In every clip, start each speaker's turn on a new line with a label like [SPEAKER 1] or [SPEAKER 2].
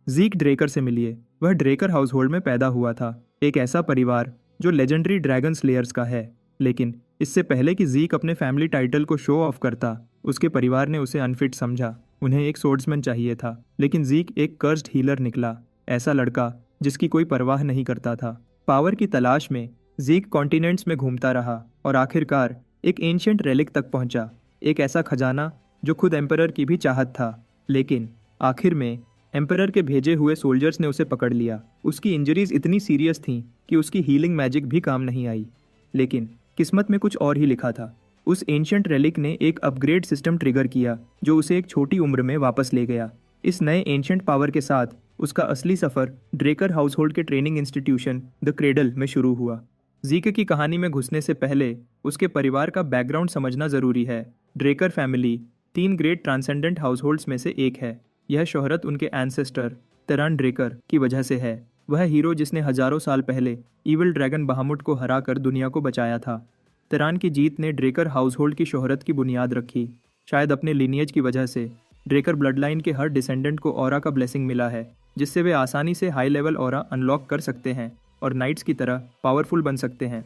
[SPEAKER 1] ज़ीक Drucker से मिलिए। वह ड्रेकर हाउसहोल्ड में पैदा हुआ था, एक ऐसा परिवार जो लेजेंडरी ड्रैगन स्लेयर्स का है। लेकिन इससे पहले कि ज़ीक अपने फैमिली टाइटल को शो ऑफ करता, उसके परिवार ने उसे अनफिट समझा। उन्हें एक सोर्ड्समैन चाहिए था, लेकिन ज़ीक एक कर्स्ड हीलर निकला, ऐसा लड़का जिसकी कोई परवाह नहीं करता था। पावर की तलाश में ज़ीक कॉन्टिनेंट्स में घूमता रहा और आखिरकार एक एंशिएंट रेलिक तक पहुंचा, एक ऐसा खजाना जो खुद एम्परर की भी चाहत था। लेकिन आखिर में एम्परर के भेजे हुए सोल्जर्स ने उसे पकड़ लिया। उसकी इंजरीज इतनी सीरियस थीं कि उसकी हीलिंग मैजिक भी काम नहीं आई। लेकिन किस्मत में कुछ और ही लिखा था। उस एंशिएंट रेलिक ने एक अपग्रेड सिस्टम ट्रिगर किया जो उसे एक छोटी उम्र में वापस ले गया। इस नए एंशिएंट पावर के साथ उसका असली सफ़र ड्रेकर हाउसहोल्ड के ट्रेनिंग इंस्टीट्यूशन द क्रेडल में शुरू हुआ। ज़ीक की कहानी में घुसने से पहले उसके परिवार का बैकग्राउंड समझना ज़रूरी है। Drucker family 3 great transcendent households में से एक है। यह शोहरत उनके एंसेस्टर तेरान ड्रेकर की वजह से है। वह हीरो जिसने हजारों साल पहले इविल ड्रैगन बहामुट को हराकर दुनिया को बचाया था। तेरान की जीत ने ड्रेकर हाउसहोल्ड की शोहरत की बुनियाद रखी। शायद अपने लिनिएज की वजह से ड्रेकर ब्लडलाइन के हर डिसेंडेंट को ऑरा का ब्लेसिंग मिला है, जिससे वे आसानी से हाई लेवल ऑरा अनलॉक कर सकते हैं और नाइट्स की तरह पावरफुल बन सकते हैं।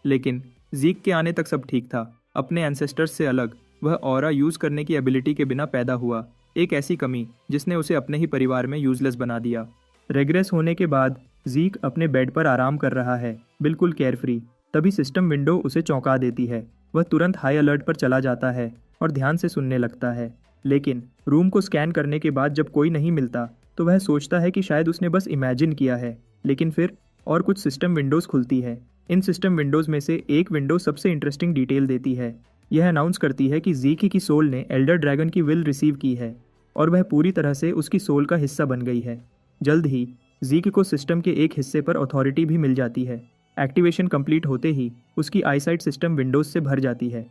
[SPEAKER 1] लेकिन ज़ीक के आने तक सब ठीक था। अपने एंसेस्टर्स से अलग वह ऑरा यूज़ करने की एबिलिटी के बिना पैदा हुआ, एक ऐसी कमी जिसने उसे अपने ही परिवार में यूजलेस बना दिया। रेग्रेस होने के बाद ज़ीक अपने बेड पर आराम कर रहा है, बिल्कुल केयरफ्री। तभी सिस्टम विंडो उसे चौंका देती है। वह तुरंत हाई अलर्ट पर चला जाता है और ध्यान से सुनने लगता है। लेकिन रूम को स्कैन करने के बाद जब कोई नहीं मिलता तो वह सोचता है कि शायद उसने बस इमेजिन किया है। लेकिन फिर और कुछ सिस्टम विंडोज़ खुलती है। इन सिस्टम विंडोज़ में से एक विंडो सबसे इंटरेस्टिंग डिटेल देती है। यह अनाउंस करती है कि ज़ीक की सोल ने एल्डर ड्रैगन की विल रिसीव की है और वह पूरी तरह से उसकी सोल का हिस्सा बन गई है। जल्द ही ज़ीक को सिस्टम के एक हिस्से पर अथॉरिटी भी मिल जाती है। एक्टिवेशन कंप्लीट होते ही उसकी आईसाइट सिस्टम विंडोज़ से भर जाती है।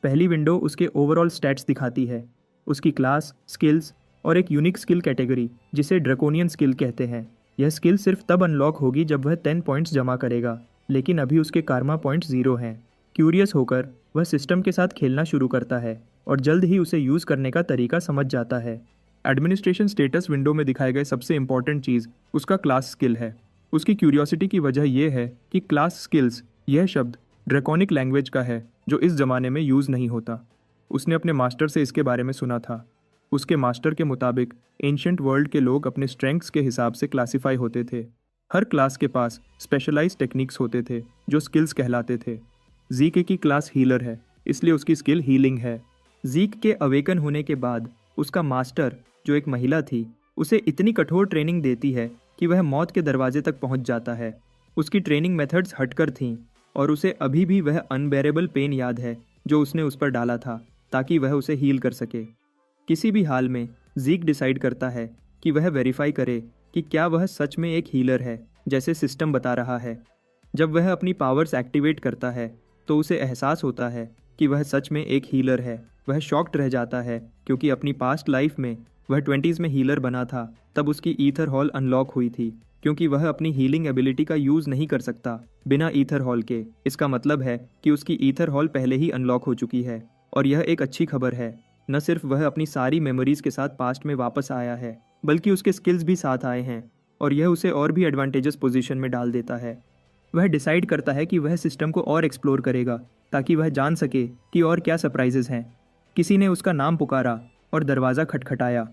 [SPEAKER 1] पहली विंडो उसके ओवरऑल स्टैट्स दिखाती है, उसकी क्लास, स्किल्स और एक यूनिक स्किल कैटेगरी जिसे ड्रैकोनियन स्किल कहते हैं। यह स्किल सिर्फ तब अनलॉक होगी जब वह 10 पॉइंट्स जमा करेगा, लेकिन अभी उसके कारमा पॉइंट्स 0 हैं। क्यूरियस होकर वह सिस्टम के साथ खेलना शुरू करता है और जल्द ही उसे यूज़ करने का तरीका समझ जाता है। एडमिनिस्ट्रेशन स्टेटस विंडो में दिखाए गए सबसे इंपॉर्टेंट चीज़ उसका क्लास स्किल है। उसकी क्यूरियोसिटी की वजह यह है कि क्लास स्किल्स यह शब्द ड्रैकोनिक लैंग्वेज का है जो इस ज़माने में यूज़ नहीं होता। उसने अपने मास्टर से इसके बारे में सुना था। उसके मास्टर के मुताबिक एंशिएंट वर्ल्ड के लोग अपने स्ट्रेंथ्स के हिसाब से क्लासिफाई होते थे। हर क्लास के पास स्पेशलाइज्ड टेक्निक्स होते थे जो स्किल्स कहलाते थे। ज़ीक की क्लास हीलर है, इसलिए उसकी स्किल हीलिंग है। ज़ीक के अवेकन होने के बाद उसका मास्टर, जो एक महिला थी, उसे इतनी कठोर ट्रेनिंग देती है कि वह मौत के दरवाजे तक पहुंच जाता है। उसकी ट्रेनिंग मेथड्स हटकर थीं और उसे अभी भी वह अनबेरेबल पेन याद है जो उसने उस पर डाला था ताकि वह उसे हील कर सके। किसी भी हाल में ज़ीक डिसाइड करता है कि वह वेरीफाई करे कि क्या वह सच में एक हीलर है जैसे सिस्टम बता रहा है। जब वह अपनी पावर्स एक्टिवेट करता है तो उसे एहसास होता है कि वह सच में एक हीलर है। वह शॉक्ड रह जाता है क्योंकि अपनी पास्ट लाइफ में वह 20s में हीलर बना था, तब उसकी ईथर हॉल अनलॉक हुई थी क्योंकि वह अपनी हीलिंग एबिलिटी का यूज़ नहीं कर सकता बिना ईथर हॉल के। इसका मतलब है कि उसकी ईथर हॉल पहले ही अनलॉक हो चुकी है और यह एक अच्छी खबर है। न सिर्फ वह अपनी सारी मेमोरीज के साथ पास्ट में वापस आया है, बल्कि उसके स्किल्स भी साथ आए हैं और यह उसे और भी एडवांटेजस पोजीशन में डाल देता है। वह डिसाइड करता है कि वह सिस्टम को और एक्सप्लोर करेगा ताकि वह जान सके कि और क्या सरप्राइजेस हैं। किसी ने उसका नाम पुकारा और दरवाज़ा खटखटाया।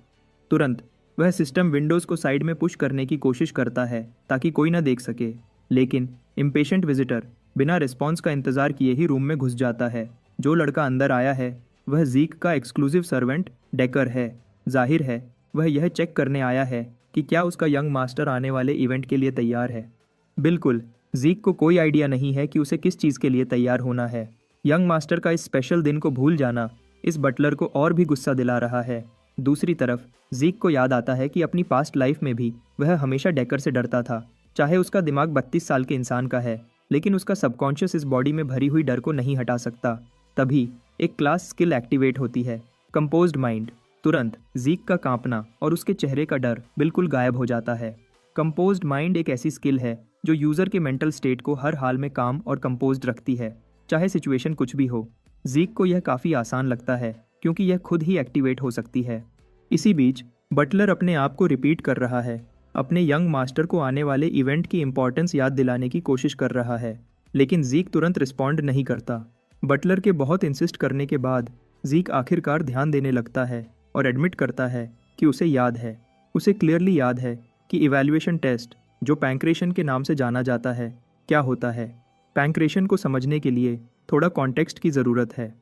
[SPEAKER 1] तुरंत वह सिस्टम विंडोज़ को साइड में पुश करने की कोशिश करता है ताकि कोई ना देख सके, लेकिन इम्पेशेंट विजिटर बिना रिस्पॉन्स का इंतज़ार किए ही रूम में घुस जाता है। जो लड़का अंदर आया है वह ज़ीक का एक्सक्लूसिव सर्वेंट डेकर है। जाहिर है वह यह चेक करने आया है कि क्या उसका यंग मास्टर आने वाले इवेंट के लिए तैयार है। बिल्कुल, ज़ीक को कोई आइडिया नहीं है कि उसे किस चीज़ के लिए तैयार होना है। यंग मास्टर का इस स्पेशल दिन को भूल जाना इस बटलर को और भी गुस्सा दिला रहा है। दूसरी तरफ ज़ीक को याद आता है कि अपनी पास्ट लाइफ में भी वह हमेशा डेकर से डरता था। चाहे उसका दिमाग 32 साल के इंसान का है, लेकिन उसका सबकॉन्शियस इस बॉडी में भरी हुई डर को नहीं हटा सकता। तभी एक क्लास स्किल एक्टिवेट होती है, कंपोज्ड माइंड। तुरंत ज़ीक का कांपना और उसके चेहरे का डर बिल्कुल गायब हो जाता है। कंपोज्ड माइंड एक ऐसी स्किल है जो यूज़र के मेंटल स्टेट को हर हाल में काम और कंपोज्ड रखती है, चाहे सिचुएशन कुछ भी हो। ज़ीक को यह काफ़ी आसान लगता है क्योंकि यह खुद ही एक्टिवेट हो सकती है। इसी बीच बटलर अपने आप को रिपीट कर रहा है, अपने यंग मास्टर को आने वाले इवेंट की इम्पोर्टेंस याद दिलाने की कोशिश कर रहा है, लेकिन ज़ीक तुरंत रिस्पॉन्ड नहीं करता। बटलर के बहुत इंसिस्ट करने के बाद ज़ीक आखिरकार ध्यान देने लगता है और एडमिट करता है कि उसे याद है, उसे क्लियरली याद है कि इवैल्यूएशन टेस्ट, जो पैंक्रेशन के नाम से जाना जाता है, क्या होता है। पैंक्रेशन को समझने के लिए थोड़ा कॉन्टेक्स्ट की ज़रूरत है।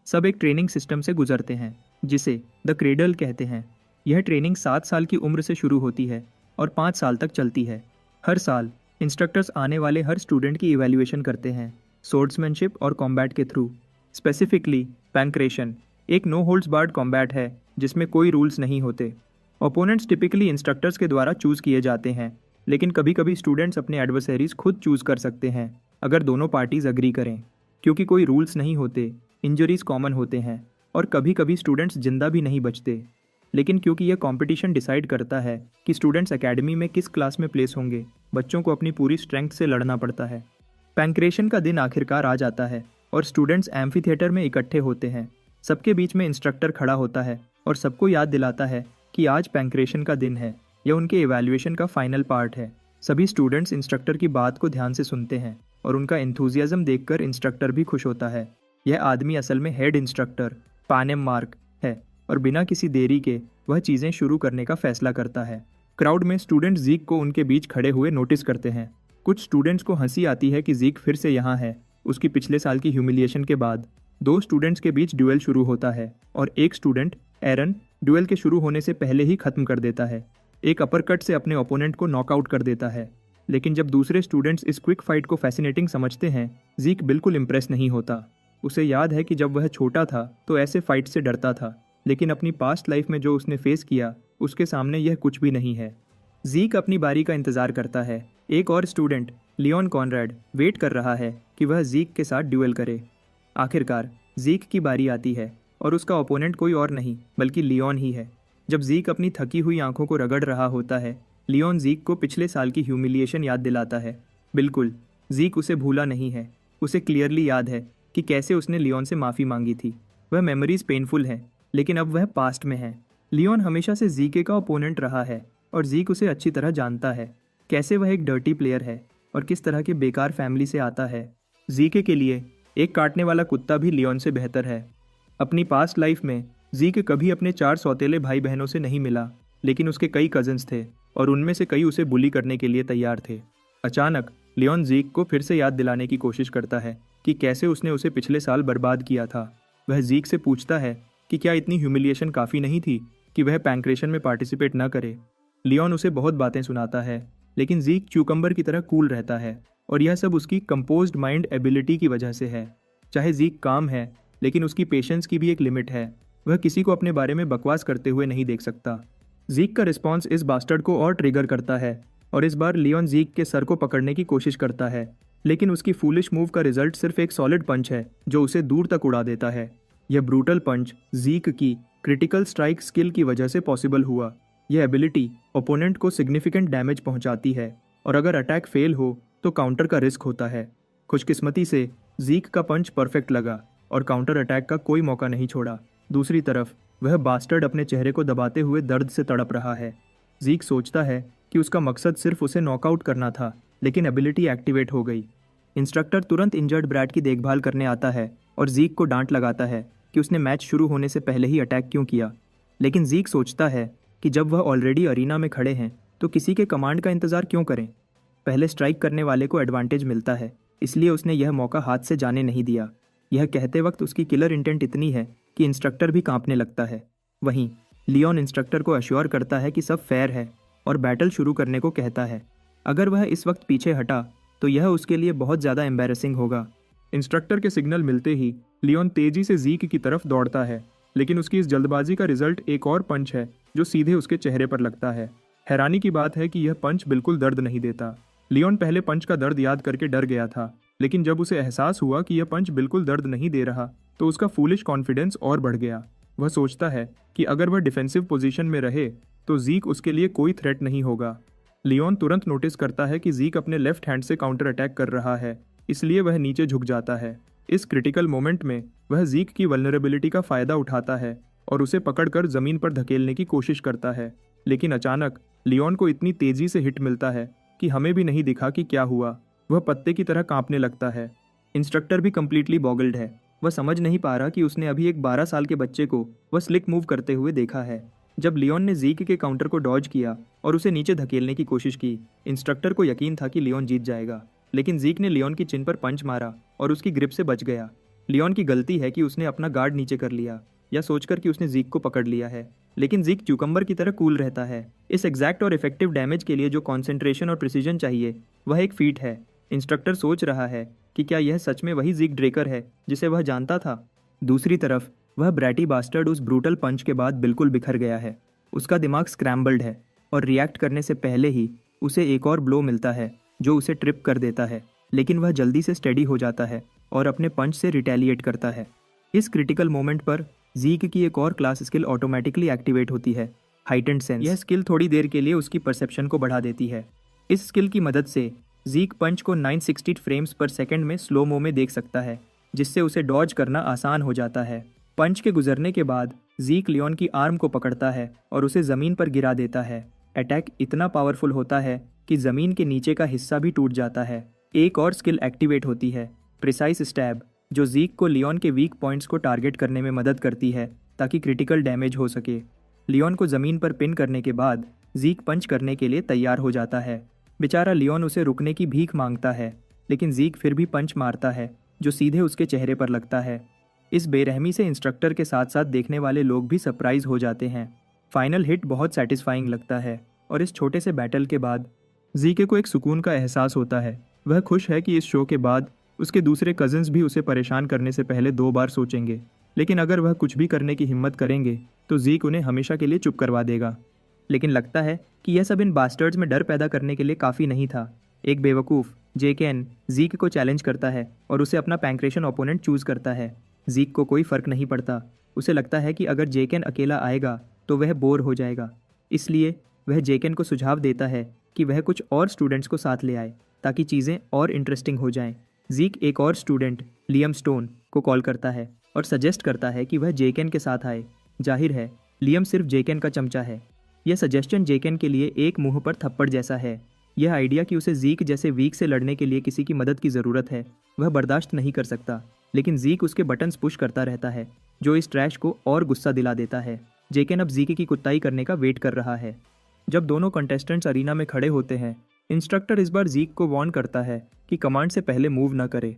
[SPEAKER 1] सब एक ट्रेनिंग सिस्टम से गुजरते हैं जिसे द क्रेडल कहते हैं। यह ट्रेनिंग 7 साल की उम्र से शुरू होती है और 5 साल तक चलती है। हर साल इंस्ट्रक्टर्स आने वाले हर स्टूडेंट की इवैल्यूएशन करते हैं, सोर्ड्समैनशिप और कॉम्बैट के थ्रू। स्पेसिफिकली पैंक्रेशन एक नो होल्ड्स बार्ड कॉम्बैट है जिसमें कोई रूल्स नहीं होते। ओपोनेंट्स टिपिकली इंस्ट्रक्टर्स के द्वारा चूज़ किए जाते हैं, लेकिन कभी कभी स्टूडेंट्स अपने एडवर्सरीज खुद चूज़ कर सकते हैं अगर दोनों पार्टीज अग्री करें। क्योंकि कोई रूल्स नहीं होते, इंजरीज कॉमन होते हैं और कभी कभी स्टूडेंट्स जिंदा भी नहीं बचते। लेकिन क्योंकि यह कंपटीशन डिसाइड करता है कि स्टूडेंट्स एकेडमी में किस क्लास में प्लेस होंगे, बच्चों को अपनी पूरी स्ट्रेंथ से लड़ना पड़ता है। पैंक्रेशन का दिन आखिरकार आ जाता है और स्टूडेंट्स एम्फी थिएटर में इकट्ठे होते हैं। सबके बीच में इंस्ट्रक्टर खड़ा होता है और सबको याद दिलाता है कि आज पैंक्रेशन का दिन है। यह उनके इवैल्यूएशन का फाइनल पार्ट है। सभी स्टूडेंट्स इंस्ट्रक्टर की बात को ध्यान से सुनते हैं और उनका एंथुजियाज्म देखकर इंस्ट्रक्टर भी खुश होता है। यह आदमी असल में हेड इंस्ट्रक्टर पानेम मार्क है और बिना किसी देरी के वह चीज़ें शुरू करने का फैसला करता है। क्राउड में स्टूडेंट ज़ीक को उनके बीच खड़े हुए नोटिस करते हैं। कुछ स्टूडेंट्स को हंसी आती है कि ज़ीक फिर से यहाँ है। उसकी पिछले साल की ह्यूमिलिएशन के बाद 2 स्टूडेंट्स के बीच ड्यूएल शुरू होता है और एक स्टूडेंट एरन ड्यूएल के शुरू होने से पहले ही खत्म कर देता है। एक अपरकट से अपने ओपोनेंट को नॉकआउट कर देता है। लेकिन जब दूसरे स्टूडेंट्स इस क्विक फाइट को फैसिनेटिंग समझते हैं, ज़ीक बिल्कुल इम्प्रेस नहीं होता। उसे याद है कि जब वह छोटा था तो ऐसे फाइट से डरता था, लेकिन अपनी पास्ट लाइफ में जो उसने फेस किया उसके सामने यह कुछ भी नहीं है। ज़ीक अपनी बारी का इंतज़ार करता है। एक और स्टूडेंट लियोन कॉनराड वेट कर रहा है कि वह ज़ीक के साथ ड्यूएल करे। आखिरकार ज़ीक की बारी आती है और उसका ओपोनेंट कोई और नहीं बल्कि लियोन ही है। जब ज़ीक अपनी थकी हुई आंखों को रगड़ रहा होता है, लियोन ज़ीक को पिछले साल की ह्यूमिलिएशन याद दिलाता है। बिल्कुल, ज़ीक उसे भूला नहीं है। उसे क्लियरली याद है कि कैसे उसने लियोन से माफ़ी मांगी थी। वह मेमोरीज पेनफुल है, लेकिन अब वह पास्ट में है। लियोन हमेशा से ज़ीके का ओपोनेंट रहा है और ज़ीक उसे अच्छी तरह जानता है। कैसे वह एक डर्टी प्लेयर है और किस तरह के बेकार फैमिली से आता है। ज़ीके के लिए एक काटने वाला कुत्ता भी लियोन से बेहतर है। अपनी पास्ट लाइफ में ज़ीक कभी अपने 4 सौतेले भाई बहनों से नहीं मिला, लेकिन उसके कई कज़न्स थे और उनमें से कई उसे बुली करने के लिए तैयार थे। अचानक लियोन ज़ीक को फिर से याद दिलाने की कोशिश करता है कि कैसे उसने उसे पिछले साल बर्बाद किया था। वह ज़ीक से पूछता है कि क्या इतनी ह्यूमिलिएशन काफ़ी नहीं थी कि वह पैंक्रेशन में पार्टिसिपेट न करे। लियोन उसे बहुत बातें सुनाता है, लेकिन ज़ीक क्यूकम्बर की तरह कूल रहता है और यह सब उसकी कंपोज्ड माइंड एबिलिटी की वजह से है। चाहे ज़ीक काम है, लेकिन उसकी पेशेंस की भी एक लिमिट है। वह किसी को अपने बारे में बकवास करते हुए नहीं देख सकता। ज़ीक का रिस्पॉन्स इस बास्टर्ड को और ट्रिगर करता है और इस बार लियोन ज़ीक के सर को पकड़ने की कोशिश करता है, लेकिन उसकी फूलिश मूव का रिजल्ट सिर्फ एक सॉलिड पंच है जो उसे दूर तक उड़ा देता है। यह ब्रूटल पंच ज़ीक की क्रिटिकल स्ट्राइक स्किल की वजह से पॉसिबल हुआ। यह एबिलिटी ओपोनेंट को सिग्निफिकेंट डैमेज पहुंचाती है और अगर अटैक फेल हो तो काउंटर का रिस्क होता है। खुशकिस्मती से ज़ीक का पंच परफेक्ट लगा और काउंटर अटैक का कोई मौका नहीं छोड़ा। दूसरी तरफ वह बास्टर्ड अपने चेहरे को दबाते हुए दर्द से तड़प रहा है। ज़ीक सोचता है कि उसका मकसद सिर्फ उसे नॉकआउट करना था, लेकिन एबिलिटी एक्टिवेट हो गई। इंस्ट्रक्टर तुरंत इंजर्ड ब्रैड की देखभाल करने आता है और ज़ीक को डांट लगाता है कि उसने मैच शुरू होने से पहले ही अटैक क्यों किया। लेकिन ज़ीक सोचता है कि जब वह ऑलरेडी अरीना में खड़े हैं तो किसी के कमांड का इंतज़ार क्यों करें। पहले स्ट्राइक करने वाले को एडवांटेज मिलता है, इसलिए उसने यह मौका हाथ से जाने नहीं दिया। यह कहते वक्त उसकी किलर इंटेंट इतनी है कि इंस्ट्रक्टर भी कांपने लगता है। वहीं लियोन इंस्ट्रक्टर को अश्योर करता है कि सब फेयर है और बैटल शुरू करने को कहता है। अगर वह इस वक्त पीछे हटा तो यह उसके लिए बहुत ज़्यादा एम्बैरेसिंग होगा। इंस्ट्रक्टर के सिग्नल मिलते ही लियोन तेजी से ज़ीक की तरफ दौड़ता है, लेकिन उसकी इस जल्दबाजी का रिजल्ट एक और पंच है जो सीधे उसके चेहरे पर लगता है। हैरानी की बात है कि यह पंच बिल्कुल दर्द नहीं देता। लियोन पहले पंच का दर्द याद करके डर गया था, लेकिन जब उसे एहसास हुआ कि यह पंच बिल्कुल दर्द नहीं दे रहा तो उसका फूलिश कॉन्फिडेंस और बढ़ गया। वह सोचता है कि अगर वह डिफेंसिव पोजीशन में रहे तो ज़ीक उसके लिए कोई थ्रेट नहीं होगा। लियोन तुरंत नोटिस करता है कि ज़ीक अपने लेफ्ट हैंड से काउंटर अटैक कर रहा है, इसलिए वह नीचे झुक जाता है। इस क्रिटिकल मोमेंट में वह ज़ीक की वल्नरेबिलिटी का फ़ायदा उठाता है और उसे पकड़कर ज़मीन पर धकेलने की कोशिश करता है। लेकिन अचानक लियोन को इतनी तेजी से हिट मिलता है कि हमें भी नहीं दिखा कि क्या हुआ। वह पत्ते की तरह कांपने लगता है। इंस्ट्रक्टर भी कम्प्लीटली बॉगल्ड है। वह समझ नहीं पा रहा कि उसने अभी एक 12 साल के बच्चे को वह स्लिक मूव करते हुए देखा है। जब लियोन ने जीक के काउंटर को डॉज किया और उसे नीचे धकेलने की कोशिश की, इंस्ट्रक्टर को यकीन था कि लियोन जीत जाएगा, लेकिन जीक ने लियोन की चिन पर पंच मारा और उसकी ग्रिप से बच गया। लियोन की गलती है कि उसने अपना गार्ड नीचे कर लिया, या सोचकर कि उसने जीक को पकड़ लिया है, लेकिन जीक क्यूकम्बर की तरह कूल रहता है। इस एग्जैक्ट और इफेक्टिव डैमेज के लिए जो कॉन्सेंट्रेशन और प्रिसीजन चाहिए वह एक फीट है। इंस्ट्रक्टर सोच रहा है कि क्या यह सच में वही जीक ड्रेकर है जिसे वह जानता था। दूसरी तरफ वह ब्रैटी बास्टर्ड उस ब्रूटल पंच के बाद बिल्कुल बिखर गया है। उसका दिमाग स्क्रैम्बल्ड है और रिएक्ट करने से पहले ही उसे एक और ब्लो मिलता है जो उसे ट्रिप कर देता है, लेकिन वह जल्दी से स्टेडी हो जाता है और अपने पंच से रिटेलिएट करता है। इस क्रिटिकल मोमेंट पर जीक की एक और क्लास स्किल ऑटोमेटिकली एक्टिवेट होती है, हाइटेंड सेंस। यह स्किल थोड़ी देर के लिए उसकी परसेप्शन को बढ़ा देती है। इस स्किल की मदद से जीक पंच को 960 फ्रेम्स पर सेकंड में स्लो मो में देख सकता है, जिससे उसे डॉज करना आसान हो जाता है। पंच के गुजरने के बाद जीक लियोन की आर्म को पकड़ता है और उसे ज़मीन पर गिरा देता है। अटैक इतना पावरफुल होता है कि ज़मीन के नीचे का हिस्सा भी टूट जाता है। एक और स्किल एक्टिवेट होती है, प्रिसाइज स्टैब, जो जीक को लियोन के वीक पॉइंट्स को टारगेट करने में मदद करती है ताकि क्रिटिकल डैमेज हो सके। लियोन को ज़मीन पर पिन करने के बाद जीक पंच करने के लिए तैयार हो जाता है। बेचारा लियोन उसे रुकने की भीख मांगता है, लेकिन जीक फिर भी पंच मारता है जो सीधे उसके चेहरे पर लगता है। इस बेरहमी से इंस्ट्रक्टर के साथ साथ देखने वाले लोग भी सरप्राइज हो जाते हैं। फाइनल हिट बहुत सेटिस्फाइंग लगता है और इस छोटे से बैटल के बाद जीके को एक सुकून का एहसास होता है। वह खुश है कि इस शो के बाद उसके दूसरे कजिन्स भी उसे परेशान करने से पहले 2 बार सोचेंगे, लेकिन अगर वह कुछ भी करने की हिम्मत करेंगे तो जीक उन्हें हमेशा के लिए चुप करवा देगा। लेकिन लगता है कि यह सब इन बास्टर्ड्स में डर पैदा करने के लिए काफ़ी नहीं था। एक बेवकूफ़ जेकेन जीक को चैलेंज करता है और उसे अपना पैंक्रेशन ओपोनेंट चूज़ करता है। जीक को कोई फ़र्क नहीं पड़ता। उसे लगता है कि अगर जेकेन अकेला आएगा तो वह बोर हो जाएगा, इसलिए वह जेकेन को सुझाव देता है कि वह कुछ और स्टूडेंट्स को साथ ले आए ताकि चीज़ें और इंटरेस्टिंग हो जाएं। जीक एक और स्टूडेंट लियम स्टोन को कॉल करता है और सजेस्ट करता है कि वह जेकेन के साथ आए। जाहिर है लियम सिर्फ जेकेन का चमचा है। यह सजेशन जेकेन के लिए एक मुंह पर थप्पड़ जैसा है। यह आइडिया कि उसे जीक जैसे वीक से लड़ने के लिए किसी की मदद की ज़रूरत है वह बर्दाश्त नहीं कर सकता, लेकिन जीक उसके बटन्स पुश करता रहता है जो इस ट्रैश को और गुस्सा दिला देता है। जेकेन अब जीक की कुत्ताई करने का वेट कर रहा है। जब दोनों कंटेस्टेंट्स अरीना में खड़े होते हैं, इंस्ट्रक्टर इस बार जीक को वार्न करता है कि कमांड से पहले मूव न करे,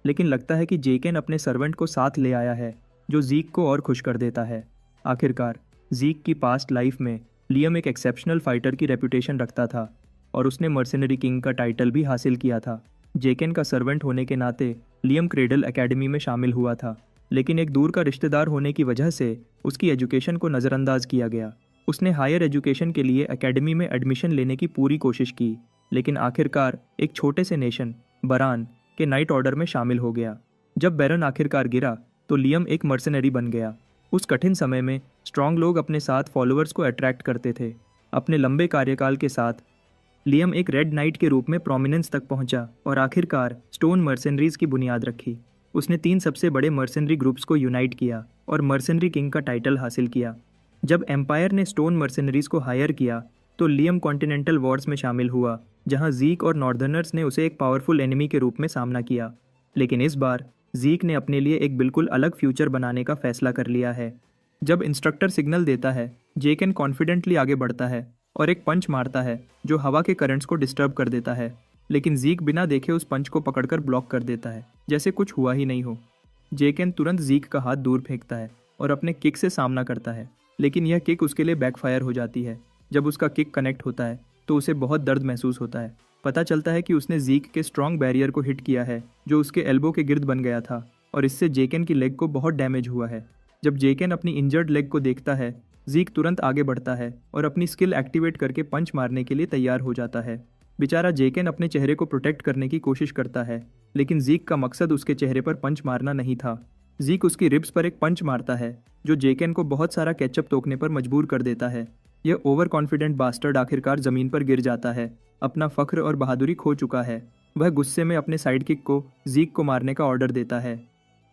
[SPEAKER 1] लेकिन लगता है कि जेकेन अपने सर्वेंट को साथ ले आया है जो जीक को और खुश कर देता है। आखिरकार जीक की पास्ट लाइफ में लियम एक एक्सेप्शनल फाइटर की रेपुटेशन रखता था और उसने मर्सिनरी किंग का टाइटल भी हासिल किया था। जेकेन का सर्वेंट होने के नाते लियम क्रेडल एकेडमी में शामिल हुआ था, लेकिन एक दूर का रिश्तेदार होने की वजह से उसकी एजुकेशन को नज़रअंदाज किया गया। उसने हायर एजुकेशन के लिए एकेडमी में एडमिशन लेने की पूरी कोशिश की, लेकिन आखिरकार एक छोटे से नेशन बरान के नाइट ऑर्डर में शामिल हो गया। जब बैरन आखिरकार गिरा तो लियम एक मर्सनरी बन गया। उस कठिन समय में स्ट्रॉन्ग लोग अपने साथ फॉलोअर्स को अट्रैक्ट करते थे। अपने लंबे कार्यकाल के साथ लियम एक रेड नाइट के रूप में प्रोमिनेंस तक पहुंचा और आखिरकार स्टोन मर्सनरीज की बुनियाद रखी। उसने 3 सबसे बड़े मर्सनरी ग्रुप्स को यूनाइट किया और मर्सनरी किंग का टाइटल हासिल किया। जब एम्पायर ने स्टोन मर्सनरीज को हायर किया तो लियम कॉन्टिनेंटल वॉर्स में शामिल हुआ, जहां जीक और नॉर्दर्नर्स ने उसे एक पावरफुल एनिमी के रूप में सामना किया। लेकिन इस बार जीक ने अपने लिए एक बिल्कुल अलग फ्यूचर बनाने का फैसला कर लिया है। जब इंस्ट्रक्टर सिग्नल देता है, जेकेन कॉन्फिडेंटली आगे बढ़ता है और एक पंच मारता है जो हवा के करंट्स को डिस्टर्ब कर देता है, लेकिन जीक बिना देखे उस पंच को पकड़कर ब्लॉक कर देता है जैसे कुछ हुआ ही नहीं हो। जेकेन तुरंत जीक का हाथ दूर फेंकता है और अपने किक से सामना करता है, लेकिन यह किक उसके लिए बैकफायर हो जाती है। जब उसका किक कनेक्ट होता है तो उसे बहुत दर्द महसूस होता है। पता चलता है कि उसने जीक के स्ट्रॉन्ग बैरियर को हिट किया है जो उसके एल्बो के गिर्द बन गया था और इससे जेकेन की लेग को बहुत डैमेज हुआ है। जब जेकेन अपनी इंजर्ड लेग को देखता है, जीक तुरंत आगे बढ़ता है और अपनी स्किल एक्टिवेट करके पंच मारने के लिए तैयार हो जाता है। बेचारा जेकेन अपने चेहरे को प्रोटेक्ट करने की कोशिश करता है, लेकिन जीक का मकसद उसके चेहरे पर पंच मारना नहीं था। जीक उसकी रिब्स पर एक पंच मारता है जो जेकेन को बहुत सारा केचप टोकने पर मजबूर कर देता है। यह ओवर कॉन्फिडेंट बास्टर्ड आखिरकार जमीन पर गिर जाता है। अपना फख्र और बहादुरी खो चुका है। वह गुस्से में अपने साइड किक को जीक को मारने का ऑर्डर देता है।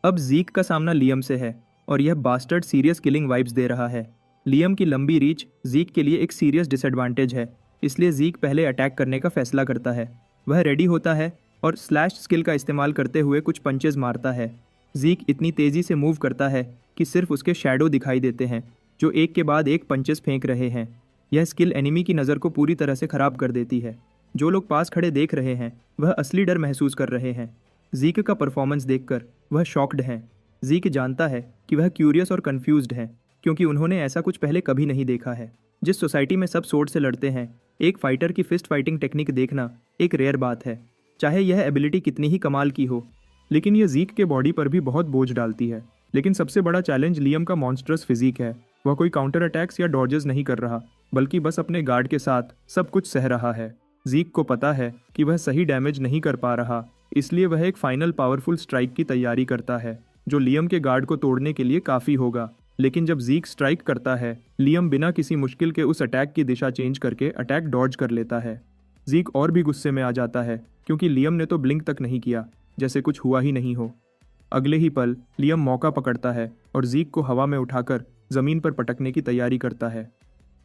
[SPEAKER 1] अब जीक का सामना लियम से है और यह बास्टर्ड सीरियस किलिंग वाइब्स दे रहा है। लियम की लंबी रीच जीक के लिए एक सीरियस डिसएडवांटेज है, इसलिए जीक पहले अटैक करने का फैसला करता है। वह रेडी होता है और स्लैश स्किल का इस्तेमाल करते हुए कुछ पंचेज मारता है। जीक इतनी तेज़ी से मूव करता है कि सिर्फ उसके शैडो दिखाई देते हैं, जो एक के बाद एक पंचेस फेंक रहे हैं। यह स्किल एनिमी की नज़र को पूरी तरह से ख़राब कर देती है। जो लोग पास खड़े देख रहे हैं वह असली डर महसूस कर रहे हैं। जीक का परफॉर्मेंस देखकर वह शॉक्ड हैं। जीक जानता है कि वह क्यूरियस और कन्फ्यूज्ड है, क्योंकि उन्होंने ऐसा कुछ पहले कभी नहीं देखा है। जिस सोसाइटी में सब सोर्ड से लड़ते हैं, एक फाइटर की फिस्ट फाइटिंग टेक्निक देखना एक रेयर बात है, चाहे यह एबिलिटी कितनी ही कमाल की हो। लेकिन यह जीक के बॉडी पर भी बहुत बोझ डालती है। लेकिन सबसे बड़ा चैलेंज लियम का मॉन्स्ट्रस फिजिक है। वह कोई काउंटर अटैक्स या डॉजेस नहीं कर रहा, बल्कि बस अपने गार्ड के साथ सब कुछ सह रहा है। जीक को पता है कि वह सही डैमेज नहीं कर पा रहा, इसलिए वह एक फाइनल पावरफुल स्ट्राइक की तैयारी करता है, जो लियम के गार्ड को तोड़ने के लिए काफ़ी होगा। लेकिन जब जीक स्ट्राइक करता है, लियम बिना किसी मुश्किल के उस अटैक की दिशा चेंज करके अटैक डॉज कर लेता है। जीक और भी गुस्से में आ जाता है, क्योंकि लियम ने तो ब्लिंक तक नहीं किया, जैसे कुछ हुआ ही नहीं हो। अगले ही पल लियम मौका पकड़ता है और जीक को हवा में उठाकर ज़मीन पर पटकने की तैयारी करता है।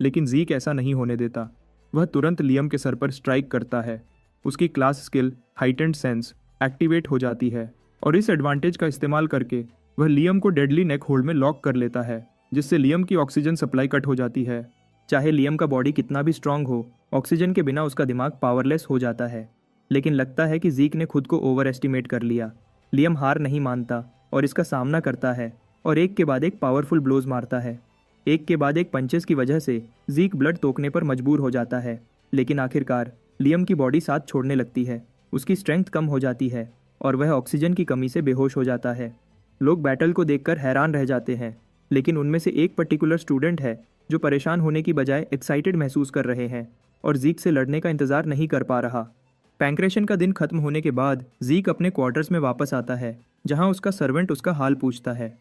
[SPEAKER 1] लेकिन जीक ऐसा नहीं होने देता। वह तुरंत लियम के सर पर स्ट्राइक करता है। उसकी class skill heightened sense activate हो जाती है और इस एडवांटेज का इस्तेमाल करके वह लियम को डेडली नेक होल्ड में लॉक कर लेता है, जिससे लियम की ऑक्सीजन सप्लाई कट हो जाती है। चाहे लियम का बॉडी कितना भी स्ट्रांग हो, ऑक्सीजन के बिना उसका दिमाग पावरलेस हो जाता है। लेकिन लगता है कि जीक ने खुद को ओवर एस्टिमेट कर लिया। लियम हार नहीं मानता और इसका सामना करता है और एक के बाद एक पावरफुल ब्लोज मारता है। एक के बाद एक पंचेस की वजह से जीक ब्लड तोकने पर मजबूर हो जाता है। लेकिन आखिरकार लियम की बॉडी साथ छोड़ने लगती है। उसकी स्ट्रेंथ कम हो जाती है और वह ऑक्सीजन की कमी से बेहोश हो जाता है। लोग बैटल को देखकर हैरान रह जाते हैं, लेकिन उनमें से एक पर्टिकुलर स्टूडेंट है जो परेशान होने की बजाय एक्साइटेड महसूस कर रहे हैं और जीक से लड़ने का इंतज़ार नहीं कर पा रहा। पैंक्रेशन का दिन खत्म होने के बाद जीक अपने क्वार्टर्स में वापस आता है, जहां उसका सर्वेंट उसका हाल पूछता है।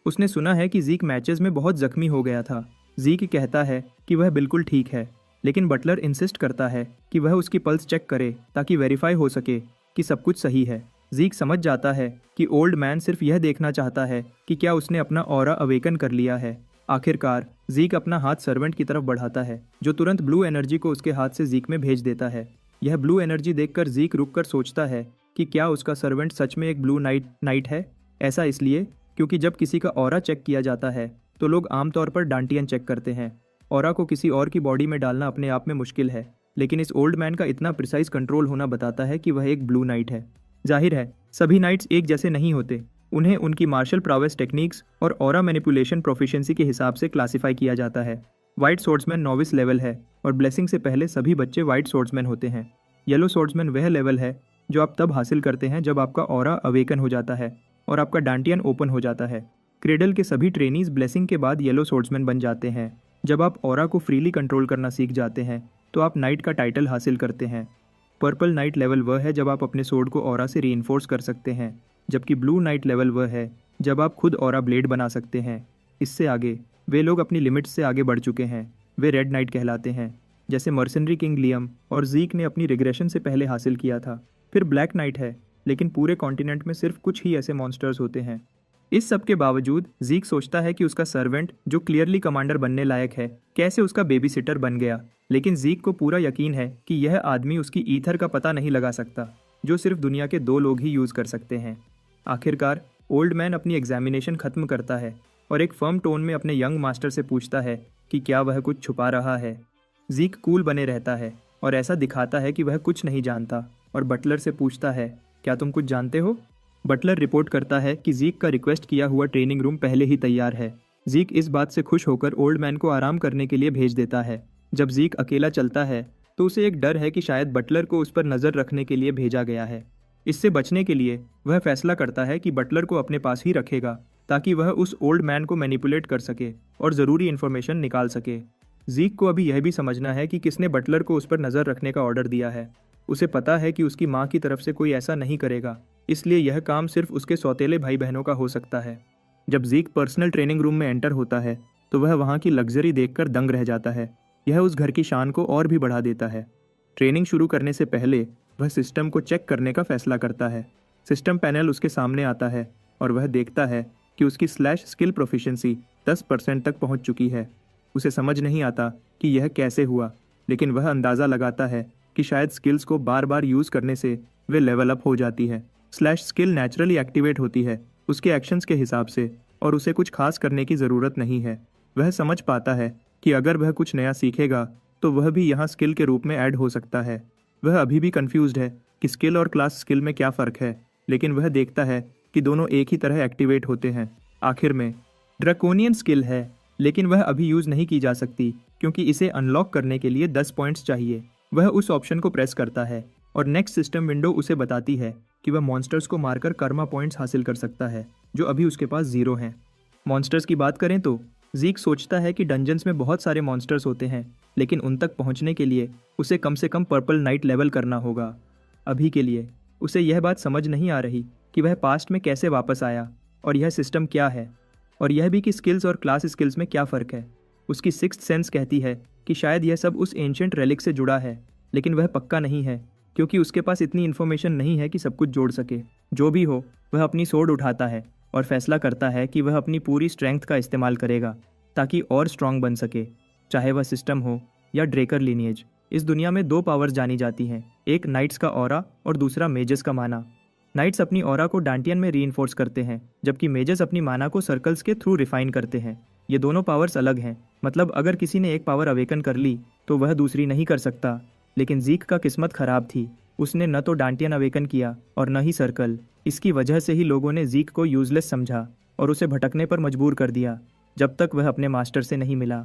[SPEAKER 1] उसने सुना है कि जीक मैचेस में बहुत जख्मी हो गया था। जीक कहता है कि वह बिल्कुल ठीक है, लेकिन बटलर इंसिस्ट करता है कि वह उसकी पल्स चेक करे ताकि वेरीफाई हो सके कि सब कुछ सही है। जीक समझ जाता है कि ओल्ड मैन सिर्फ यह देखना चाहता है कि क्या उसने अपना ऑरा अवेकन कर लिया है। आखिरकार जीक अपना हाथ सर्वेंट की तरफ बढ़ाता है, जो तुरंत ब्लू एनर्जी को उसके हाथ से जीक में भेज देता है। यह ब्लू एनर्जी देखकर जीक रुककर सोचता है कि क्या उसका सर्वेंट सच में एक ब्लू नाइट है। ऐसा इसलिए क्योंकि जब किसी का ऑरा चेक किया जाता है तो लोग आमतौर पर डांटियन चेक करते हैं। ऑरा को किसी और की बॉडी में डालना अपने आप में मुश्किल है, लेकिन इस ओल्ड मैन का इतना प्रिसाइज कंट्रोल होना बताता है कि वह एक ब्लू नाइट है। जाहिर है सभी नाइट्स एक जैसे नहीं होते। उन्हें उनकी मार्शल प्रावेस टेक्निक्स और ऑरा मैनिपुलेशन प्रोफिशिएंसी के हिसाब से क्लासिफाई किया जाता है। वाइट सोर्ड्समैन नोविस लेवल है और ब्लेसिंग से पहले सभी बच्चे वाइट सोर्ड्समैन होते हैं। येलो सोर्ड्समैन वह लेवल है जो आप तब हासिल करते हैं जब आपका ऑरा अवेकन हो जाता है और आपका डांटियन ओपन हो जाता है। क्रेडल के सभी ट्रेनीज ब्लेसिंग के बाद येलो सोर्ड्समैन बन जाते हैं। जब आप ऑरा को फ्रीली कंट्रोल करना सीख जाते हैं तो आप नाइट का टाइटल हासिल करते हैं। पर्पल नाइट लेवल वह है जब आप अपने सोर्ड को ऑरा से रीइंफोर्स कर सकते हैं, जबकि ब्लू नाइट लेवल वह है जब आप खुद ऑरा ब्लेड बना सकते हैं। इससे आगे वे लोग अपनी लिमिट्स से आगे बढ़ चुके हैं। वे रेड नाइट कहलाते हैं, जैसे मर्सनरी किंग लियम और जीक ने अपनी रिग्रेशन से पहले हासिल किया था। फिर ब्लैक नाइट है, लेकिन पूरे कॉन्टिनेंट में सिर्फ कुछ ही ऐसे मॉन्स्टर्स होते हैं। इस सब के बावजूद जीक सोचता है कि उसका सर्वेंट, जो क्लियरली कमांडर बनने लायक है, कैसे उसका बेबी सिटर बन गया। लेकिन जीक को पूरा यकीन है कि यह आदमी उसकी ईथर का पता नहीं लगा सकता, जो सिर्फ दुनिया के 2 लोग ही यूज़ कर सकते हैं। आखिरकार ओल्ड मैन अपनी एग्जामिनेशन खत्म करता है और एक फर्म टोन में अपने यंग मास्टर से पूछता है कि क्या वह कुछ छुपा रहा है। जीक कूल बने रहता है और ऐसा दिखाता है कि वह कुछ नहीं जानता और बटलर से पूछता है, क्या तुम कुछ जानते हो? बटलर रिपोर्ट करता है कि जीक का रिक्वेस्ट किया हुआ ट्रेनिंग रूम पहले ही तैयार है। जीक इस बात से खुश होकर ओल्ड मैन को आराम करने के लिए भेज देता है। जब जीक अकेला चलता है तो उसे एक डर है कि शायद बटलर को उस पर नज़र रखने के लिए भेजा गया है। इससे बचने के लिए वह फैसला करता है कि बटलर को अपने पास ही रखेगा, ताकि वह उस ओल्ड मैन को मैनिपुलेट कर सके और ज़रूरी इन्फॉर्मेशन निकाल सके। जीक को अभी यह भी समझना है कि किसने बटलर को उस पर नज़र रखने का ऑर्डर दिया है। उसे पता है कि उसकी माँ की तरफ से कोई ऐसा नहीं करेगा, इसलिए यह काम सिर्फ उसके सौतेले भाई बहनों का हो सकता है। जब जीक पर्सनल ट्रेनिंग रूम में एंटर होता है तो वह वहाँ की लग्जरी देखकर दंग रह जाता है। यह उस घर की शान को और भी बढ़ा देता है। ट्रेनिंग शुरू करने से पहले वह सिस्टम को चेक करने का फैसला करता है। सिस्टम पैनल उसके सामने आता है और वह देखता है कि उसकी स्लैश स्किल प्रोफिशिएंसी 10% तक पहुंच चुकी है। उसे समझ नहीं आता कि यह कैसे हुआ, लेकिन वह अंदाज़ा लगाता है कि शायद स्किल्स को बार बार यूज़ करने से वे लेवल अप हो जाती है। स्लैश स्किल नेचुरली एक्टिवेट होती है उसके एक्शंस के हिसाब से और उसे कुछ खास करने की ज़रूरत नहीं है। वह समझ पाता है कि अगर वह कुछ नया सीखेगा तो वह भी यहाँ स्किल के रूप में ऐड हो सकता है। वह अभी भी कंफ्यूज्ड है कि स्किल और क्लास स्किल में क्या फ़र्क है, लेकिन वह देखता है कि दोनों एक ही तरह एक्टिवेट होते हैं। आखिर में ड्रैकोनियन स्किल है, लेकिन वह अभी यूज़ नहीं की जा सकती क्योंकि इसे अनलॉक करने के लिए 10 पॉइंट्स चाहिए। वह उस ऑप्शन को प्रेस करता है और नेक्स्ट सिस्टम विंडो उसे बताती है कि वह मॉन्स्टर्स को मारकर कर्मा पॉइंट्स हासिल कर सकता है, जो अभी उसके पास 0 हैं। मॉन्स्टर्स की बात करें तो ज़ीक सोचता है कि डंजन्स में बहुत सारे मॉन्स्टर्स होते हैं, लेकिन उन तक पहुंचने के लिए उसे कम से कम पर्पल नाइट लेवल करना होगा। अभी के लिए उसे यह बात समझ नहीं आ रही कि वह पास्ट में कैसे वापस आया और यह सिस्टम क्या है, और यह भी कि स्किल्स और क्लास स्किल्स में क्या फ़र्क है। उसकी सिक्स्थ सेंस कहती है कि शायद यह सब उस एंशिएंट रेलिक से जुड़ा है, लेकिन वह पक्का नहीं है क्योंकि उसके पास इतनी इन्फॉर्मेशन नहीं है कि सब कुछ जोड़ सके। जो भी हो, वह अपनी सोर्ड उठाता है और फैसला करता है कि वह अपनी पूरी स्ट्रेंथ का इस्तेमाल करेगा ताकि और स्ट्रांग बन सके, चाहे वह सिस्टम हो या ड्रेकर लीनिएज। इस दुनिया में 2 पावर्स जानी जाती हैं, एक नाइट्स का ऑरा और दूसरा मेजस का माना। नाइट्स अपनी ऑरा को डांटियन में रीइंफोर्स करते हैं, जबकि मेजस अपनी माना को सर्कल्स के थ्रू रिफाइन करते हैं। ये दोनों पावर्स अलग हैं, मतलब अगर किसी ने एक पावर अवेकन कर ली तो वह दूसरी नहीं कर सकता। लेकिन ज़ीक का किस्मत खराब थी, उसने न तो डांटियन अवेकन किया और न ही सर्कल। इसकी वजह से ही लोगों ने ज़ीक को यूजलेस समझा और उसे भटकने पर मजबूर कर दिया जब तक वह अपने मास्टर से नहीं मिला।